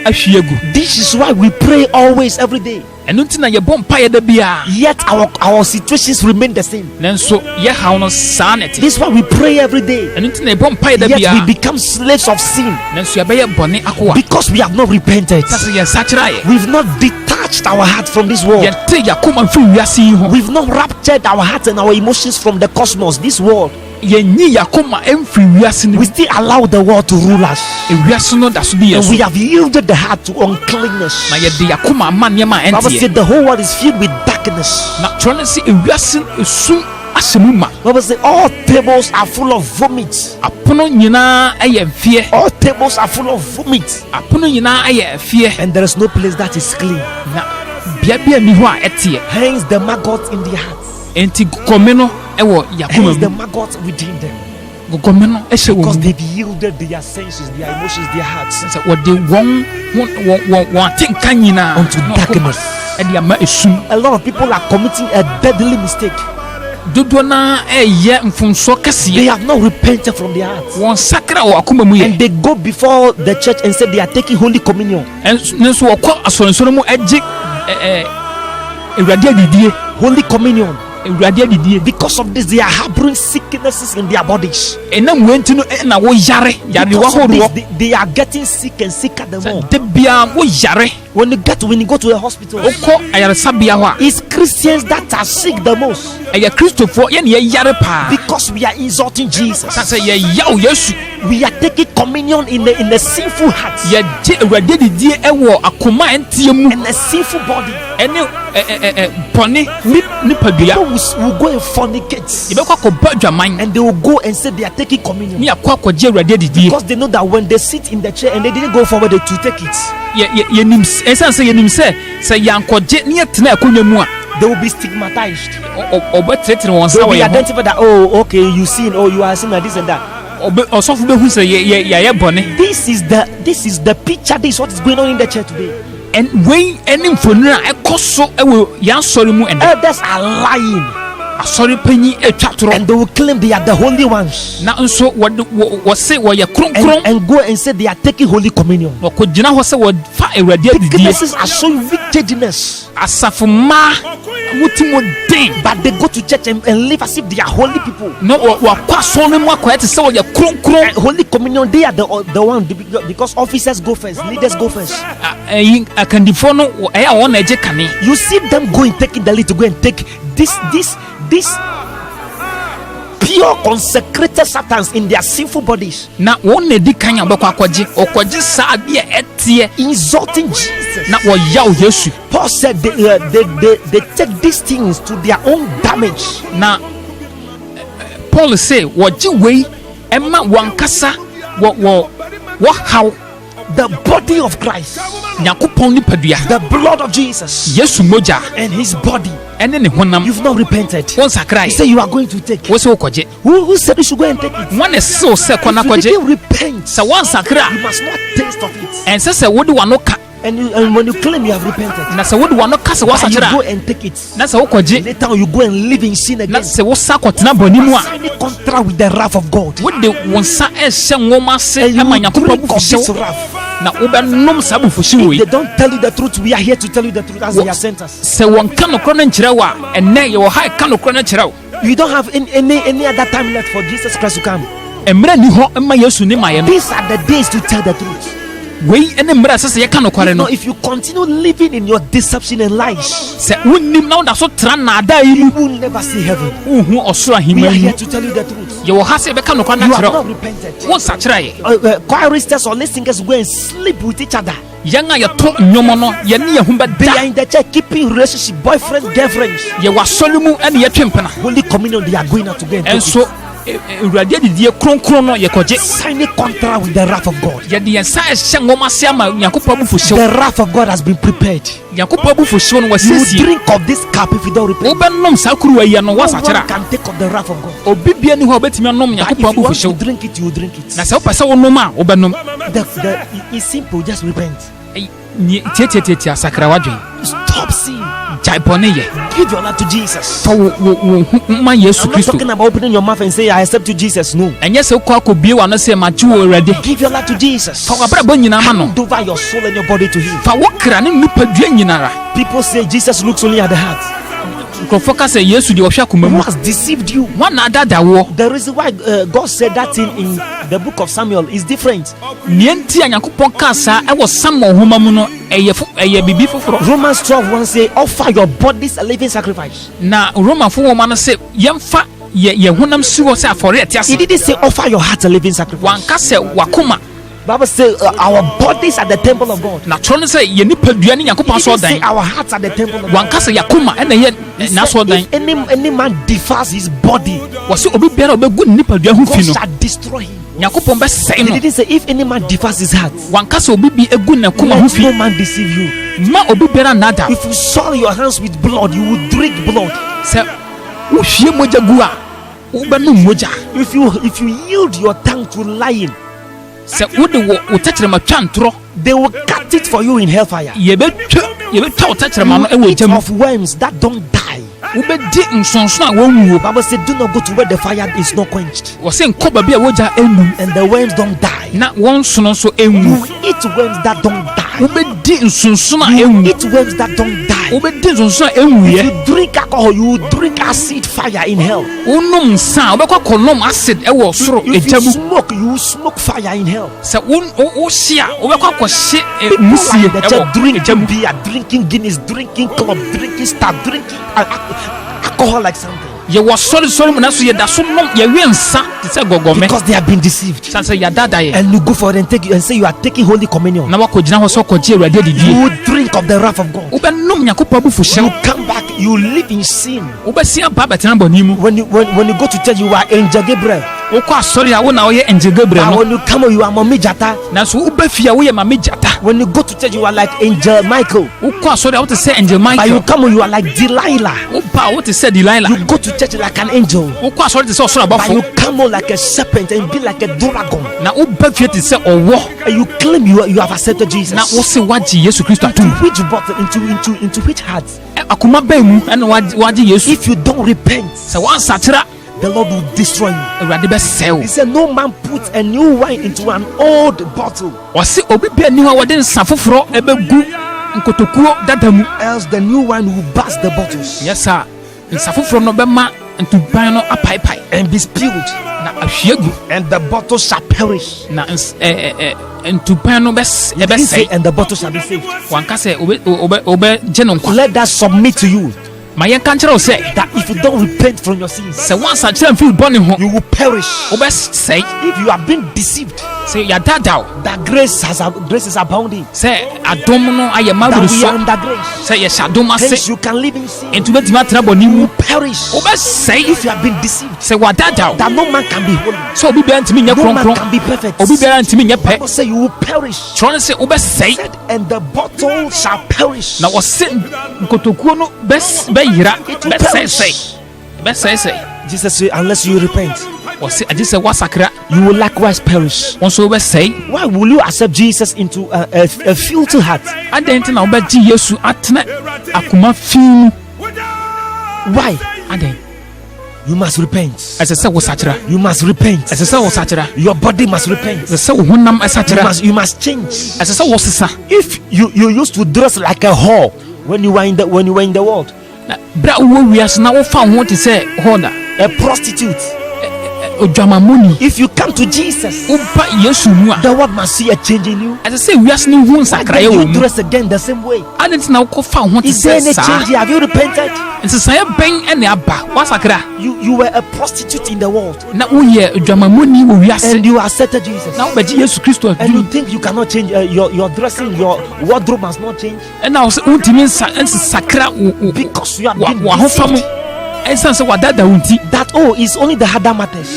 ahwiegu This is why we pray always, every day. eno nti na yebɔ mpa yɛ da bia Yet our situations remain the same. nanso yɛ haw no saa na ɛte This is why we pray every day. eno nti na yɛbɔ mpa yɛ da Yet bia we become slaves of sin nanso yɛbɛyɛ bɔne akoa because we have not repented. sase yɛnsakyerɛ ayɛ We've not detached our heart from this world. yɛnte yɛakoma mfiri wiase yi ho We've not raptured our heart and our emotions from the cosmos, this world. yɛnyi yɛakoma ɛmfiri wiase no We still allow the world to rule us. ewiase no da so bi yɛ And so we have yielded the heart to uncleanness. na yɛde yɛakoma ama nneɛma a Bible ɛnteɛ said the whole world is filled with darkness. na kyerɛ no sɛ ewiase esum ahyɛ mu ma Bible said all tables are full of vomit. apono nyinaa ɛyɛ mfeɛ All tables are full of vomit. apono nyinaa ɛyɛ mfeɛ And there is no place that is clean. na bea bi a ni hɔ a ɛteɛ Hence the maggot in their hearts. enti gɔme no ɛwɔ Hence yɛakoma the mu maggot within them. gɔme no ɛhyɛ Because wɔn mu they've yielded their senses, their emotions, their hearts sɛ wɔde wɔn atenka nyinaa unto na darkness. ɛde ama esum A lot of people are committing a deadly mistake. dodoɔ naa ɛyɛ mfomsoɔ They kɛseɛ have not repented from their hearts. wɔn sakra wɔ akoma mu And yɛ they go before the church and say they are taking Holy Communion. nso wɔkɔ asɔrensɔre mu agye awurade adidie Holy Communion. awurade adidie Because of this, they are harboring sicknesses in their bodies. ɛnam wenti no ɛna woyare yarewa Because of this, horoɔ they are getting sick and sicker the more. da biara woyare When you go to a hospital, wokɔ ayaresabea hɔ a it's Christians that are sick the most ɛyɛ kristofo yɛne yɛyare paa because we are insulting Jesus. sa sɛ yɛyaw yesu We are taking communion in the sinful heart yɛgye awurade didie ɛwɔ akoma a ɛnteɛ mu and the sinful body. ɛne bɔne nipadua People will go and fornicate yɛbɛkɔ akɔba adwaman and they will go and say they are taking communion ne yɛakɔ akɔgye awurade didie because they know that when they sit in the chair and they didn't go forward to take it, yɛnim ɛsiane sɛ yɛnim sɛ yɛankɔgye ne yɛtena akonnwa mu a they will be stigmatized. ɔbɛtenetene wɔn They nsa will wɔ be yɛn ho identified that, oh, okay, you sin, oh, you are sinner, this and that. ɔsɔfo bɛhu sɛ yɛayɛ bɔne This is the picture. This is what is going on in the church today. wei ɛne mfonini a ɛkɔ so ɛwɔ yɛn asɔre mu ɛnɛ Elders are lying asɔre panyin atwa torɔ and they will claim they are the holy ones na nso wɔse wɔyɛ kronkron and go and say they are taking holy communion. wɔkɔgyina hɔ sɛ wɔfa awurade adidie Witnesses are showing wickedness, asafo mmaa wotim wɔ den but they go to church and live as if they are holy people. na wɔakɔ asɔre no mu akɔyɛ te sɛ wɔyɛ kronkron And holy communion, they are the one because officers go first, leaders go first. ɛyi akandifoɔ no ɛyɛ a wɔn na ɛgye kane You see them going, taking the lead to go and take this pure consecrated satans in their sinful bodies, na wɔn na edi kan a wɔbɛkɔ ɔkɔgye saa adeɛ ɛteɛ insulting Jesus. na wɔyaw yesu Paul said they take these things to their own damage. na paul sɛ wɔgye wei ɛma wɔn ankasa wɔhaw The body of Christ, nyankopɔn nipadua the blood of Jesus, yesu mogya and his body. ɛne ne honam You've not repented. wɔn nsakra You yɛ say you are going to take. wɔ sɛ wɔkɔgye Who said you should go and take it? wɔn na ɛsew sɛ kɔ na If you kɔgye didn't repent, sɛ wɔn nsakra you must not taste of it. ɛnsɛ sɛ wode w'ano ka And when you claim you have repented, na sɛ wode w'ano ka sɛ but you wɔasakyerɛ go a and take it. na sɛ wokɔgye Later on, you go and live in sin na again. sɛ wosa kɔtena bɔne mu a Sign a contract with the wrath of God. wode wo nsa ɛhyɛ nwoma ase And you ɛma will nyankopɔn drink of this abufuhyew wrath. na wobɛnom saa abufuhyew If wei they don't tell you the truth, we are here to tell you the truth as they have sent us. sɛ wɔnka nokorɔ no nkyerɛ wo a ɛnnɛ yɛwɔ ha ɛka nokorɔ no kyerɛ wo You don't have any other time left for Jesus Christ to come. mmerɛ ni hɔ ma yesu ne ma yɛ no These are the days to tell the truth. wei ne mmerɛ a ɛsɛ sɛ yɛka nokware no If you continue living in your deception and lies, sɛ wonnim na woda so tra nnaadaa yi mu you will never see heaven. wohu ɔsoro We ahemma are here mu to tell you the truth. yɛwɔ ha sɛ yɛbɛka nokware no You have akyerɛ not wo repented. wonsakyerɛ yɛ Choristers or listeners go and sleep with each other. yɛn a yɛto nnwom no yɛne yɛho They are bɛda in the church keeping relationship, boyfriend, girlfriends. yɛwɔ asɔre mu ɛne yɛtwe mpena Holy communion, they are going out to go and take ɛnso awurade adidie kronkron no yɛkɔgye it. Sign a contract with the wrath of God. yɛde yɛn nsa ɛhyɛ nwoma ase ama nyankopɔn abufuhyew The wrath of God has been prepared. nyankopɔn abufuhyew no You will wɔsiesie drink of this cup if you don't repent. wobɛnom saa kuruwa yi no No one woasakyerɛ can take of the wrath of God. a obi bia ni hɔ a wobɛtumi anom But if nyankopɔn you want to abufuhyew drink it, you will drink it. na sɛ wopɛ sɛ wonom a wobɛnom It's simple. Just repent. tiatiatiatia sakra wadwen Stop sin. gyae bɔne yɛ Give your life to Jesus. fa wo ma yesu I'm not kristo talking about opening your mouth and say, I accept you, Jesus. No. ɛnyɛ sɛ wokɔ akɔbie w'ano sɛ magye wɔ awurade Give your life to Jesus. fa w'abrabɔ nyinaa ma no Hand over your soul and your body to Him. fa wo kra ne nipadua nyinara People say Jesus looks only at the heart. nkurɔfoɔ ka sɛ yesu deɛ ɔhwɛ akoma Who mu has deceived you? woana adada woɔ The reason why God said that in the book of Samuel is different. nea nti a nyankopɔn kaa saa ɛwɔ samuel nhoma mu no ɛyɛ biribi foforɔ Romans 12:1 say, offer your bodies a living sacrifice. na romafo nwoma no sɛ yɛmfa yɛ honam si hɔ sɛ afɔre ɛte He ase didn't say offer your heart a living sacrifice. wanka sɛ wakoma Bible says our bodies are the temple of God. na torɔ no sɛ yɛ nipadua ne He nyankopɔn didn't say asɔɔdan our hearts are the temple of God. wanka sɛ yakoma ɛna He yɛ said, n'asɔɔdan if any man defiles his body, wɔ sɛ obi biara a ɔbɛgu ne nipadua ho God fi no shall destroy him. nyankopɔn bɛsɛe He no didn't say if any man defiles his heart, wanka sɛ obi bi egu ne koma ho let fi no man deceive you. ma obi biara nnada If you soil your hands with blood, you will drink blood. sɛ wohwie mogya gu a wobɛnom mogya If you yield your tongue to lying, sɛ wode wo tɛkyerɛma twa ntorɔ they will cut it for you in hellfire. yɛbɛtwa wo tɛkyerɛma no You ɛwɔ eat gya mu of worms that don't die. wobɛdi nsonso a wɔnwuo Bible said, do not go to where the fire is not quenched, wɔ sɛ nkɔ baabi a wogya ɛnum and the worms don't die. na wɔn nsono nso You ɛnwu eat worms that don't die. wobɛdi nsonso a You ɛnwu eat worms that don't die. Obedi zonso enwuye. If you drink alcohol, you will drink acid fire in hell. Unum sa obekwa konom acid ewo soro If you ejamu. smoke, you will smoke fire in hell. Se o shia obekwa kwhye People musie like the ewo church drinking ejamu. beer, drinking Guinness, drinking club, drinking star, drinking alcohol like something. Ye was sorry na so ye da so nom ye wi nsa te se gogome. Because they have been deceived. Sanse ya dada ye. And you go for it and take and say you are taking Holy Communion. Na wakojina ho so koje Awurade You didi. will drink of the wrath of God. Ubenom Nyankopɔn bu You fuhye. come back, you live in sin. Ubesia ba betena boni mu. When you go to church, you are Angel Gabriel. Wokɔ asɔre a wo na woyɛ Angel Gabriel And no. when you come, you are Mommy Jata. Na so wobɛfia woyɛ Mame Jata. When you go to church, you are like Angel Michael. Wokɔ asɔre a wote sɛ Angel But you Michael. come, you are like Delilah. Woba a wote sɛ Delilah. You go to church like an angel. Wokɔ asɔre te sɛ ɔsoro But you abɔfo. come out like a serpent and be like a dragon. Na woba fie te sɛ ɔwɔ. And you claim you have accepted Jesus. Na wo se wagye Yesu Kristo Into atom. which bottle? Into which heart? Akoma bɛn mu ɛna wagye Yesu. If you don't repent, Sɛ wansakyera the Lord will destroy you. Awurade bɛsɛe wo. He said, no man puts a new wine into an old bottle, Ɔse obi bia ni hɔ a wɔde nsa foforɔ ɛbɛgu nkotokuo dada mu. else the new wine will burst the bottles Yes sir. Nsa foforɔ no bɛma ntuban no apaipai and be spilled, na ahwie gu. and the bottle shall perish. Na ntuban no He say, ɛbɛsɛe. and the bottle shall be saved. Wanka sɛ wobɛgye no nkwa. Let that submit to you Ma yɛnka nkyerɛ wo sɛ that if you don't repent from your sins, sɛ wansakyerɛ mfiri bɔne ho you will perish. wobɛsɛe. If you have been deceived, Sɛ yɛadadaw that grace is abounding, sɛ adom no ayɛ ma that we are wurusɔ under grace, sɛ yɛhyɛ adom hence ase you can live in sin. enti wobɛtumi atena bɔne You mu. will perish Wobɛsɛe if you have been deceived. sɛ wadadaw That no man can be holy, sɛ obi biara ntumi nyɛ no man kronkron, can be perfect. obi biara ntumi nyɛ pɛ. Bible say you will perish. Kyerɛ no sɛ wobɛsɛe Said, and the bottle shall perish. na wɔse nkotokuo no bɛyera It will bɛsɛesɛe bɛsɛesɛe. Jesus said, unless you repent, Wɔse agye sɛ woasakra you will likewise perish. wo nso wobɛsɛe. Why will you accept Jesus into a filthy heart? Adɛn nti na wobɛgye Yesu atena akoma fi mu? Why? Adɛn? You must repent. Ɛsɛ sɛ wosakyera. You must repent. Ɛsɛ sɛ wosakyera. Your body must repent. Ɛsɛ sɛ wo honam ɛsakyera. You must change. Ɛsɛ sɛ wosesa. If you used to dress like a whore when you were in the world, Na bere a wowɔ wiase na wofa wo ho te sɛ hɔda a prostitute. odwamamoni. If you come to Jesus, Woba Yesu mu a the world must see a change in you. ɛsɛ sɛ wiase no hu Why nsakraeɛ don't wɔ you mu. dress again the same way? Adɛn nti na wokɔfa wo ho te Is there sɛ any saa? change here? Have you repented? Nsesaeɛ bɛn ɛne aba woasakra You were a prostitute in the world na woyɛ odwamamoni wɔ wiase and you accepted Jesus. na wobɛgye Yesu Kristo And you aduru think you cannot change your dressing, your wardrobe must not change ɛna wo sɛ wontumi nsakra because you have been w'ahofa mu deceived. ɛsiane sɛ wadada wo nti. That it's only the heart that matters.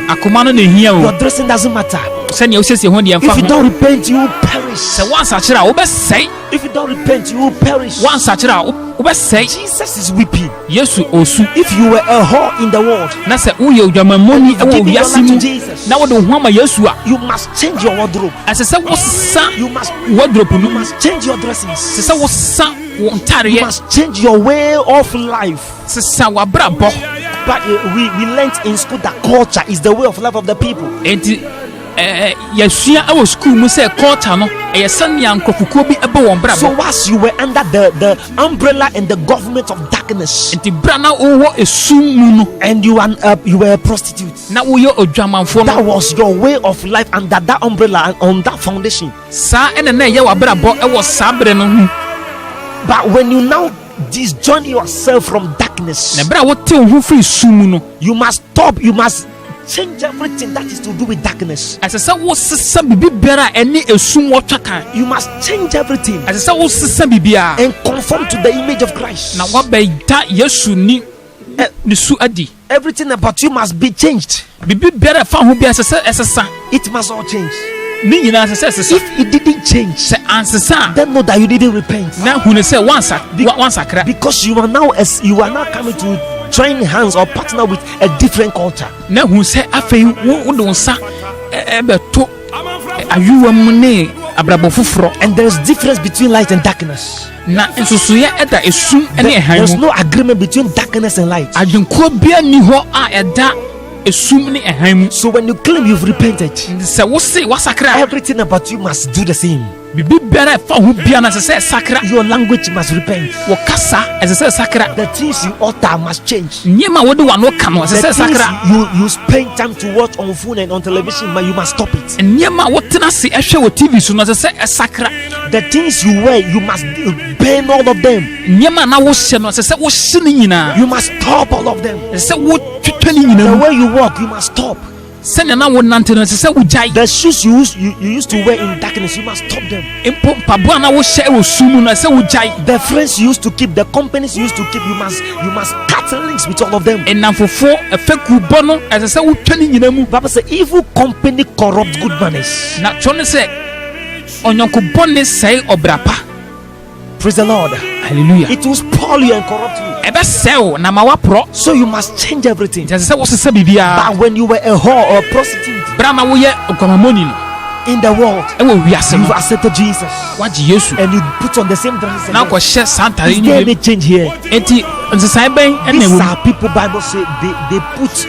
Akoma no na ɛhia Your o dressing doesn't matter. sɛnea wosiesie ho deɛ If mfa you ho. don't repent, you will perish. Sɛ woansakyerɛ a wobɛsɛe. If you don't repent, you will perish. Woansakyerɛ a wobɛsɛe. Jesus is weeping. Yesu osu. If you were a whore in the world, Na sɛ woyɛ odwamamoni you've ɛwɔ given your wiase life mu to Jesus, na wode wo ho ama Yesu a you must change your wardrobe. ɛsɛ sɛ wosesa You must wardrobe no. change your dressings. Ɛsɛ sɛ wosesa wo You ntareɛ. must change your way of life. Sesa w'abrabɔ. But we learned in school that culture is the way of life of the people. Enti yɛsua ɛwɔ school mu sɛ culture no ɛyɛ sɛnea nkurɔfokuo bi ɛbɛ wɔn So brabɔ. whilst you were under the umbrella and the government of darkness, Nti bra na wowɔ esum mu no and you were a prostitute, na woyɛ odwamanfoɔ that no, was your way of life under that umbrella and on that foundation. saa ɛna na ɛyɛ w'abrabɔ ɛwɔ saa bere no ho. But when you now disjoin yourself from darkness, Na bere a wote wo ho firi sum mu no, you must stop. You must change everything that is to do with darkness. ɛsɛ sɛ wosesa biribi biara a ɛne esum wɔtwa kan. You must change everything Ɛsɛ sɛ wosesa biribiara and conform to the image of Christ. na wabɛda Yesu ni ne su adi. Everything about you must be changed. Biribi biara a ɛfa ho biara ɛsɛ sɛ ɛsesa. It must all change. Ne nyinaa ɛsɛ sɛ ɛsesa. If it didn't change, Sɛ ansesa a then know that you didn't repent. na hunu sɛ wansakra. Because you are now coming to join hands or partner with a different culture. Na hunu sɛ afei wode wo nsa ɛbɛto ayuwa mu ne abrabɔ foforɔ. And there's difference between light and darkness. Na nsusuiɛ ɛda esum ne ɛhan There's mu. no agreement between darkness and light. Adwenkuo biara ni hɔ a ɛda esum ne ɛhan mu. So when you claim you've repented, Sɛ wose wasakra a, everything about you must do the same. bibi biara fa ho bia na sɛ sakra. Your language must repent. Wo kasa sɛ sakra. The things you utter must change. Nyema wo de wa no ka no sɛ sakra. You spend time to watch on phone and on television, but you must stop it. Nyema wo tena se ehwɛ wo TV so no sɛ sakra. The things you wear, you must burn all of them. Nyema na wo hyɛ no sɛ wo hyɛ ne nyinaa. You must stop all of them. Sɛ wo twetwa ne nyinaa. The way you walk, you must stop. Sɛnea na wo nante no sɛ wo gyae. The shoes you used to wear in darkness, you must stop them. Mpo mpaboa na wo hyɛ wɔ sum no sɛ wo gyae. The friends you used to keep, the companies you used to keep, you must cut links with all of them. Enamfofo efeku bɔ no sɛ wo twa ne nyinaa mu. Bible says evil company corrupt good manners. Na twɔ ne sɛ onyɔnko bɔne sɛe ɔbra pa. Praise the Lord. Hallelujah. It will spoil you and corrupt you. Ebe sɛw na ma waporɔ. So you must change everything. Nti sɛ wo sesa bibia. But when you were a whore or a prostitute bra na wo yɛ okwamamoni no in the world, ɛwɔ wiase you no accepted Jesus wagye Yesu and you put on the same dress. na kɔhyɛ santare Is there ni any change here? enti nsesan bɛn ɛna These ɛwɔ are people Bible say they put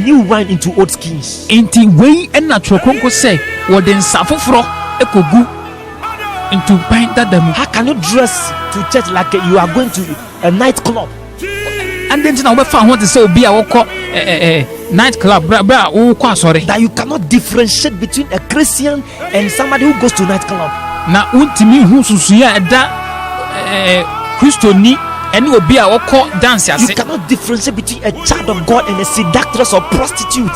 new wine into old skins. enti wei ɛna twerɛ kronko sɛ wɔde nsa foforɔ ɛkɔgu ntumpan dada mu. How can you dress to church like you are going to a nightclub? And then na wobɛfa ho te sɛ obi a wɔkɔ night club bra wokɔ asɔre. That you cannot differentiate between a Christian and somebody who goes to nightclub. Na wontimi hu susu a ɛda kristoni ɛne obi a wɔkɔ dance You ase. cannot differentiate between a child of God and a seductress or prostitute.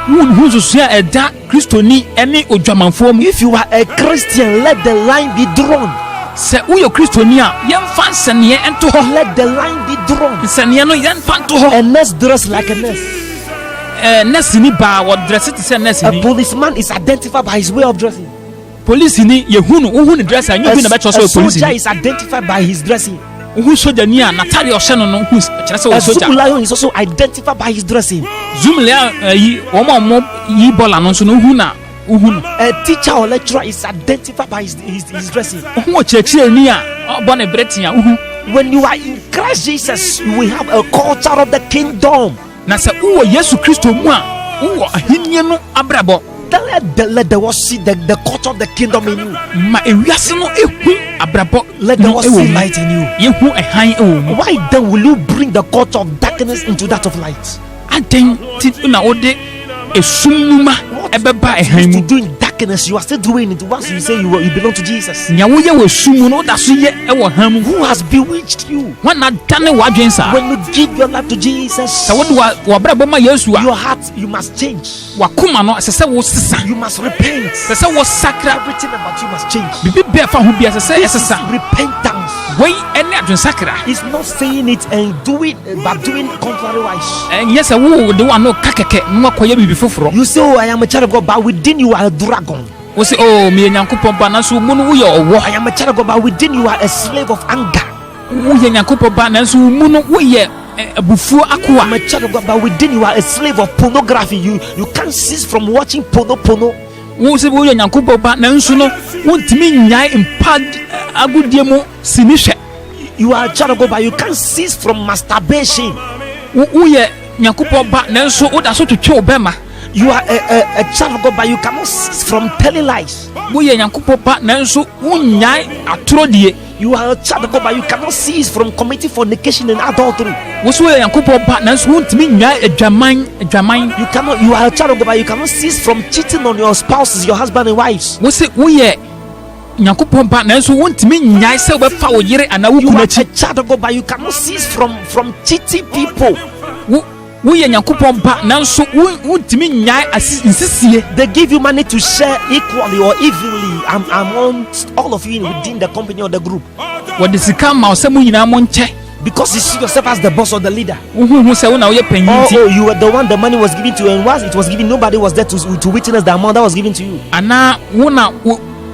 Hu susu a ɛda kristoni ɛne odwamanfoɔ mu. If you are a Christian, let the line be drawn. Sɛ woyɛ kristoni a yɛmfa nsɛneɛ nto hɔ. Let the line be drawn. Nsɛneɛ no yɛmfa nto hɔ. A nurse dress like a nurse. Nurse ni baa wɔdrɛse te sɛ nurse A ni. policeman is identified by his way of dressing. Polisi ni yɛhu no wohu ne dress a nyɛ bi na bɛkyerɛ sɛ A ɔyɛ polisi soldier ni. is identified by his dressing. Wohu sojani a n'atare ɔhyɛ no hu kyerɛ sɛ A ɔyɛ soja. Zoom lion is also identified by his dressing. Zoom lea yi wɔn a wɔn yi bɔɔla no nso no wohu na wohu no. A teacher or lecturer is identified by his dressing. Wohu ɔkyerɛkyerɛni a ɔbɔ ne bere tea wohu. When you are in Christ Jesus, we have a culture of the kingdom. Na sɛ wowɔ Yesu Kristo mu a wowɔ ahenni no abrabɔ. Let the world see the culture of the kingdom in you. Ma ewiase no ehu abrabɔ Let the no world ɛwɔ see mu. light in you. Yehu ɛhan ɛwɔ mu. Why then will you bring the culture of darkness into that of light? Adan ti na wode esum numa ɛbɛba You ɛhan used to mu. do in darkness, you are still doing it. Once you say you belong to Jesus. Nea woyɛ wɔ esum mu no woda so yɛ ɛwɔ han mu. Who has bewitched you? Wɔn na dane w'adwen saa. When you give your life to Jesus, Sɛ wode w'abrabɔ ma Yesu a your heart, you must change. wakoma no ɛsɛ sɛ wosesa. You must repent. Ɛsɛ sɛ wosakra. Everything about you must change. Bibi bɛɛ fa ho bi ɛsɛ sɛ This is ɛsesa. repentance. Wei ɛne adwensakra. It's not saying it and doing, but doing contrary-wise. Ɛnyɛ sɛ wo de wa no ka kɛkɛ na wakɔyɛ bibi foforɔ. You say, "Oh, I am a child of God," but within you are a dragon. Wo se oh meyɛ Nyankopɔn ba nanso mu no woyɛ ɔwɔ. I am a child of God, but within you are a slave of anger. Woyɛ Nyankopɔn ba nanso mu no woyɛ abufuo I'm akoa. a child of God, but within you are a slave of pornography. You can't cease from watching porno. Wo se woyɛ Nyankopɔn ba nanso no wontumi nnyae mpa agodie mu sini hwɛ. You are a child of God, but you can't cease from masturbation. Woyɛ Nyankopɔn ba nanso woda so twetwe wo bɛma. You are a child of God, but you cannot cease from telling lies. Woyɛ Nyankopɔn ba nanso wonnyae atorɔdie. You are a child of God, but you cannot cease from committing fornication and adultery. Wo se woyɛ Nyankopɔn ba nanso wontumi nnyae adwaman. You are a child of God, but you cannot cease from cheating on your spouses, your husband and wives. Wo se woyɛ Nyankopɔn ba nanso wontumi nnyae sɛ wobɛfa wo yere anaa wo You kunu are akyi. a child of God, but you cannot cease from cheating people. Woyɛ Nyankopɔn ba nanso wontumi nnyae nsisie. They give you money to share equally or evenly amongst all of you within the company or the group, Wɔde sika ma wo sɛ mo nyinaa mo nkyɛ. because you see yourself as the boss or the leader. Wohuhu sɛ wo na woyɛ panyin nti. Oh, you were the one the money was given to, and once it was given, nobody was there to witness the amount that was given to you. Anaa wo na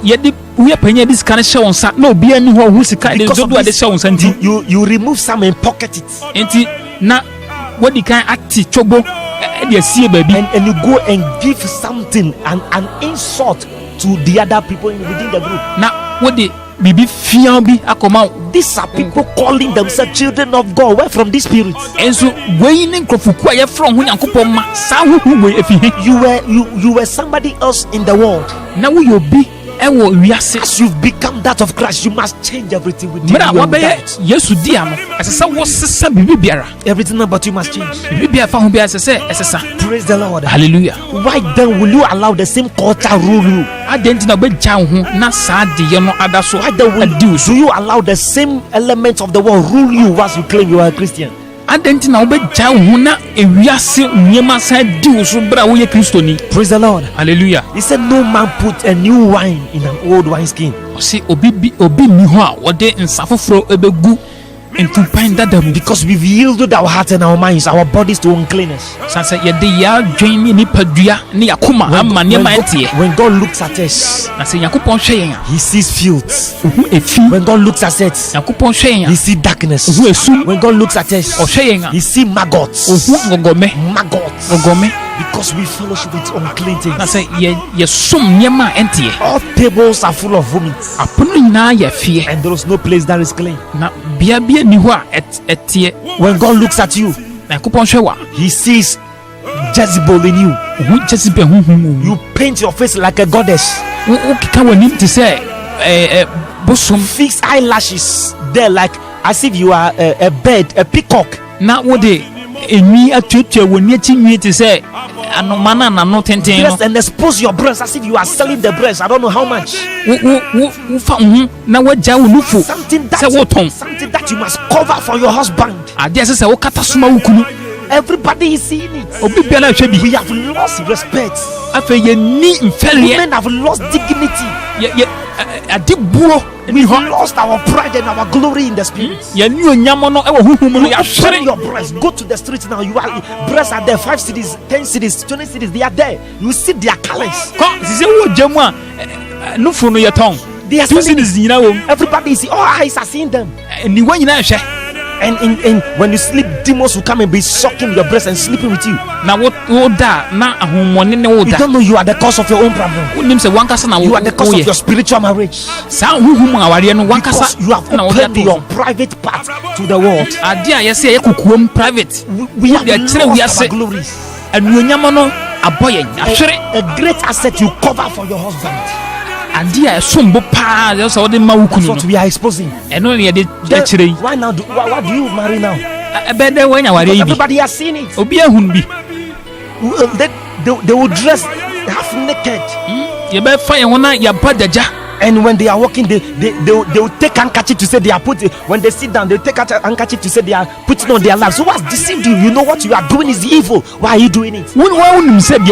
yɛde woyɛ panyin de sika no hyɛ wo nsa na obiara ni hɔ ɔhu sika de Because of dodo a de this, hyɛ wo nsa nti. you remove some and pocket it, Nti na wadi kan ate twobo de asie baabi. and you go and give something an insult to the other people within the group. Na wode bibi fiaw bi akɔma wo. These are people calling themselves children of God. Where from these spirits? Enso wei ne nkurɔfokuo a yɛfrɛ ho Nyankopɔn ma saa huhu wei efi he. You were somebody else in the world, Na woyɛ obi ewo wiase. As you've become that of Christ, you must change everything within Mera you. wa be Yesu dia no. Esesa wo sesa bibi biara. Everything about you must change. Bibi bia fa ho bia esesa. Praise the Lord. Hallelujah. Why then will you allow the same culture rule you? Adenti na obegya ho na saa de ye no ada so. Why then will you allow the same elements of the world rule you once you claim you are a Christian? Adenti na obegya ho na ewiase nyema sa di so bra wo ye Kristoni. Praise the Lord. Hallelujah. He said no man put a new wine in an old wine skin. Osi obi ni ho a wode nsafoforo ebegu entupan dadamu, because we've yielded our hearts and our minds, our bodies to uncleanness. Sansa yede ya dwen ni nipadua ni yakoma ama ne ma entie. When God looks at us, na se yakopon hwe yen he sees filth. Efi. When God looks at us, yakopon hwe yen he sees darkness. When God looks at us, he sees maggots. Ngogome. Because we fellowship with unclean things. Na se ye som nyema entie. All tables are full of vomit. Apono na ye fie. And there is no place that is clean. Na bia ni ho a etie. When God looks at you, na yakopon hwe wa, he sees Jezebel in you. Jezebel huhu. You paint your face like a goddess. Ukika wanim te say bosom. Fix eyelashes there like as if you are a bird, a peacock. Na wode eni atuatua woni achi nwi te say anomana na no tenten no. Yes, and expose your breast as if you are selling the breast. I don't know how much. Wo fa na waja wo nufu. Something that you must cover for your husband. Ade say wo kata soma wo kunu. Everybody is seeing it. Obi bia na hwe bi. We have lost respect. Afa ye ni mfele. Women have lost dignity. Ye adibuo. We have lost our pride and our glory in the spirit. Ye ni onyamo no e wo huhum no ya Show your breasts. Go to the street now. You are breasts are there. 5 cities, 10 cities, 20 cities. They are there. You see their colors. Ko sise wo jamu a nufu no ye ton. They are selling. Everybody is all eyes are seeing them. Ni wa nyina hwe. And when you sleep, demons will come and be sucking your breast and sleeping with you. Na wo da na ahomone ne wo da. You don't know you are the cause of your own problem. Unim se wankasa na wo. You are the cause of your spiritual marriage. Sa huhum aware no wankasa you have opened your private part to the world. Ade a yese yakokuom private. We have lost our glories. Anuonyam no aboyen ahwere. A great asset you cover for your husband. Ade a sombo pa so wo de ma wukunu. What we are exposing. Eno ne de chire. Why now why do you marry now? Ebede wanya ware yi. Everybody has seen it. Obi ehun bi. They will dress half naked. You better find one ya badaja. And when they are walking, they will take handkerchief to say they are putting. When they sit down, they take handkerchief to say they are putting on their lives. So what's deceived you? You know what you are doing is evil. Why are you doing it? When said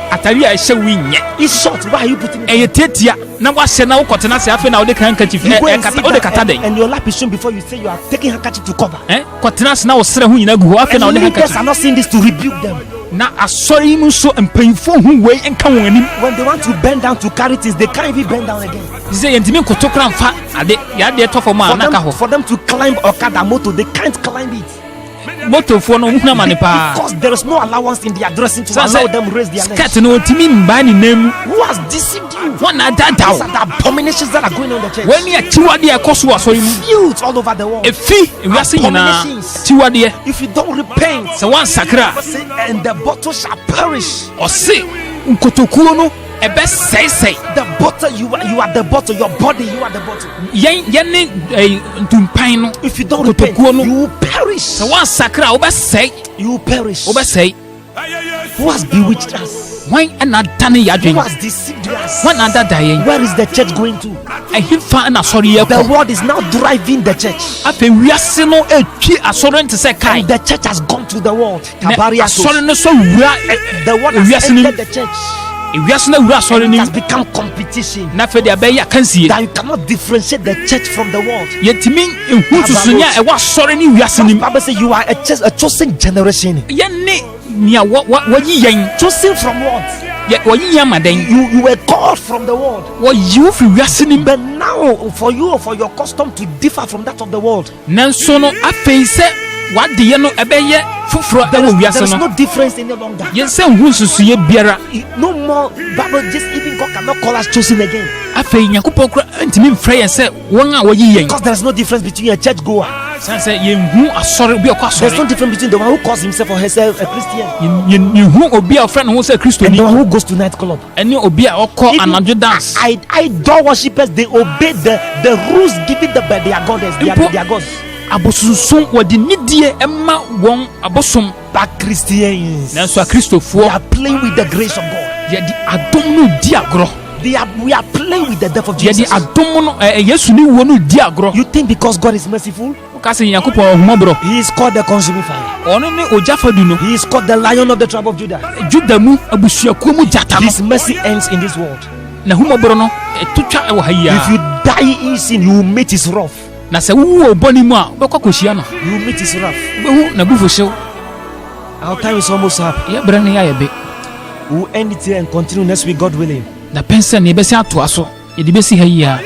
Atari I say we nye. It's short. Why are you putting it? And you tetia. Now what say now? Cotton I say I now they can't catch you. And your lap is shown before you say you are taking handkerchief to cover. Cotton us now say who you know go after now they handkerchief. Are not saying this to rebuke them. Now I saw him so and painful who way and come on him. When they want to bend down to carry things, they can't even bend down again. He say and me kotokran fa ade ya de tough for man for them to climb Okada motor, they can't climb it. Because there is no allowance in their dressing to allow them raise their legs. Who has deceived you? These are the abominations that are going on in the church. When you Fields all over the world. Abominations. If you don't repent, and the bottle shall perish. The bottle, you are the bottle. Your body, you are the bottle. If you don't repent, you will perish. You will perish. Who has bewitched us? Who has deceived us? Where is the church going to? The world is now driving the church. And the church has gone to the world. The world has entered the church. It has become competition. That you cannot differentiate the church from the world. The Bible says you are a chosen generation. Chosen from what? You were called from the world. But now for you, for your custom to differ from that of the world, there is no difference any longer. No more. Bible just even God cannot call us chosen again. Because there is no difference between a church goer Sense yenhu asori obi akwa There's asori. no difference between the one who calls himself or herself a Christian Yenhu obi a friend who say Christo and ni. the one who goes to nightclub. Eni obi a okọ anadwo dance. Idol worshippers, they obey the rules given by their goddess, their gods. Abosunsun wodi nidie ema won abosom. But Christians, Nanso a they Christofo are playing with the grace of God. ye di adom no di agro. We are playing with the death of Ye di Jesus. adom no Yesu ni wo no di agro. You think because God is merciful, Ka se Yakobon ohumobro. He is called the consuming fire. Ono ne ojafadu no. He is called the Lion of the tribe of Judah. Juda mu abusuakuo mu jata no. His mercy ends in this world. Na humobro no etutwa ewo ha If ya. you die in sin, you will meet His wrath. Na se wo oboni mu a bekọ koshia no. You will meet His wrath. Behu na bufo hyew. Our time is almost up. Ye bra ne ya ye be. We will end it here and continue next week, God willing. Na pensa ne besi atoa so. Ye di besi ha ya.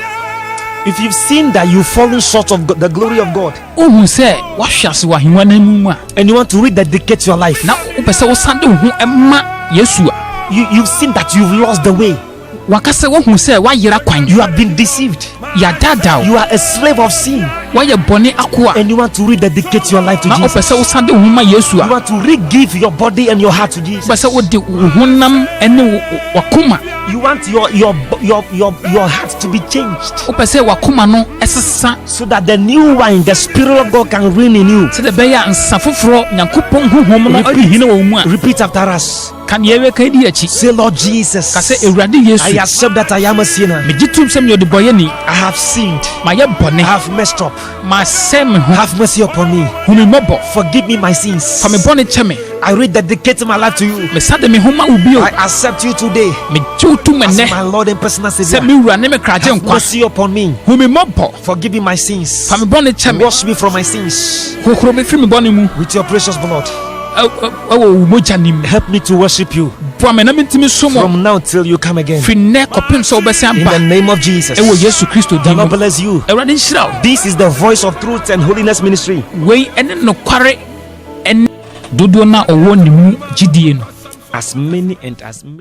If you've seen that you've fallen short of the glory of God Ohun se wa hwase wa hwenwa na mu a. and you want to rededicate your life, Na wo pese wo sande wo ho ema Yesu a. you've seen that you've lost the way. Wakase wo hu se wa yera kwan. You have been deceived. Ya dada. You are a slave of sin Wa ye bone akoa. and you want to rededicate your life to Na wo Jesus. pese wo sande wo ma Yesu You a. want to re-give your body and your heart to Jesus. Pese wo de wo honam ene wo koma. You want your heart to be changed Wo pese wa koma no esesa. so that the new wine, the Spirit of God, can reign in you. Se de be ya nsa foforo Nyankopon honhom no odi hine wo mu a. Repeat after us. Kan ye we kan di achi. Say, Lord Jesus, Ka se Ewurade Yesu. I accept that I am a sinner. Me jitum sem ye odiboye ni. I have sinned. Ma ye bone. I have messed up. Ma sem ho. Have mercy upon me. Humi mobo. Forgive me my sins. Fa me bone cheme. I rededicate my life to you. Me sade me homa ubi o. I accept you today Me jutu me as ne. my Lord and personal Se Savior. me wura ne me kraje Have nkwa. mercy upon me. Humi mobo. Forgive me my sins. Fa me bone cheme. Wash me from my sins Kokoro me firi me bone mu. with your precious blood. Ewo moja nim. Help me to worship you Bua me na mentimi somo. from now till you come again. Fi ne kopem so obese In the aba. name of Jesus. Ewo Yesu Kristo The di Lord mu. bless you. Ewurade nhyira wo. This is the voice of truth and holiness ministry. Wei ene no kware ene dodo na owo ni mu gidie no. As many and as many.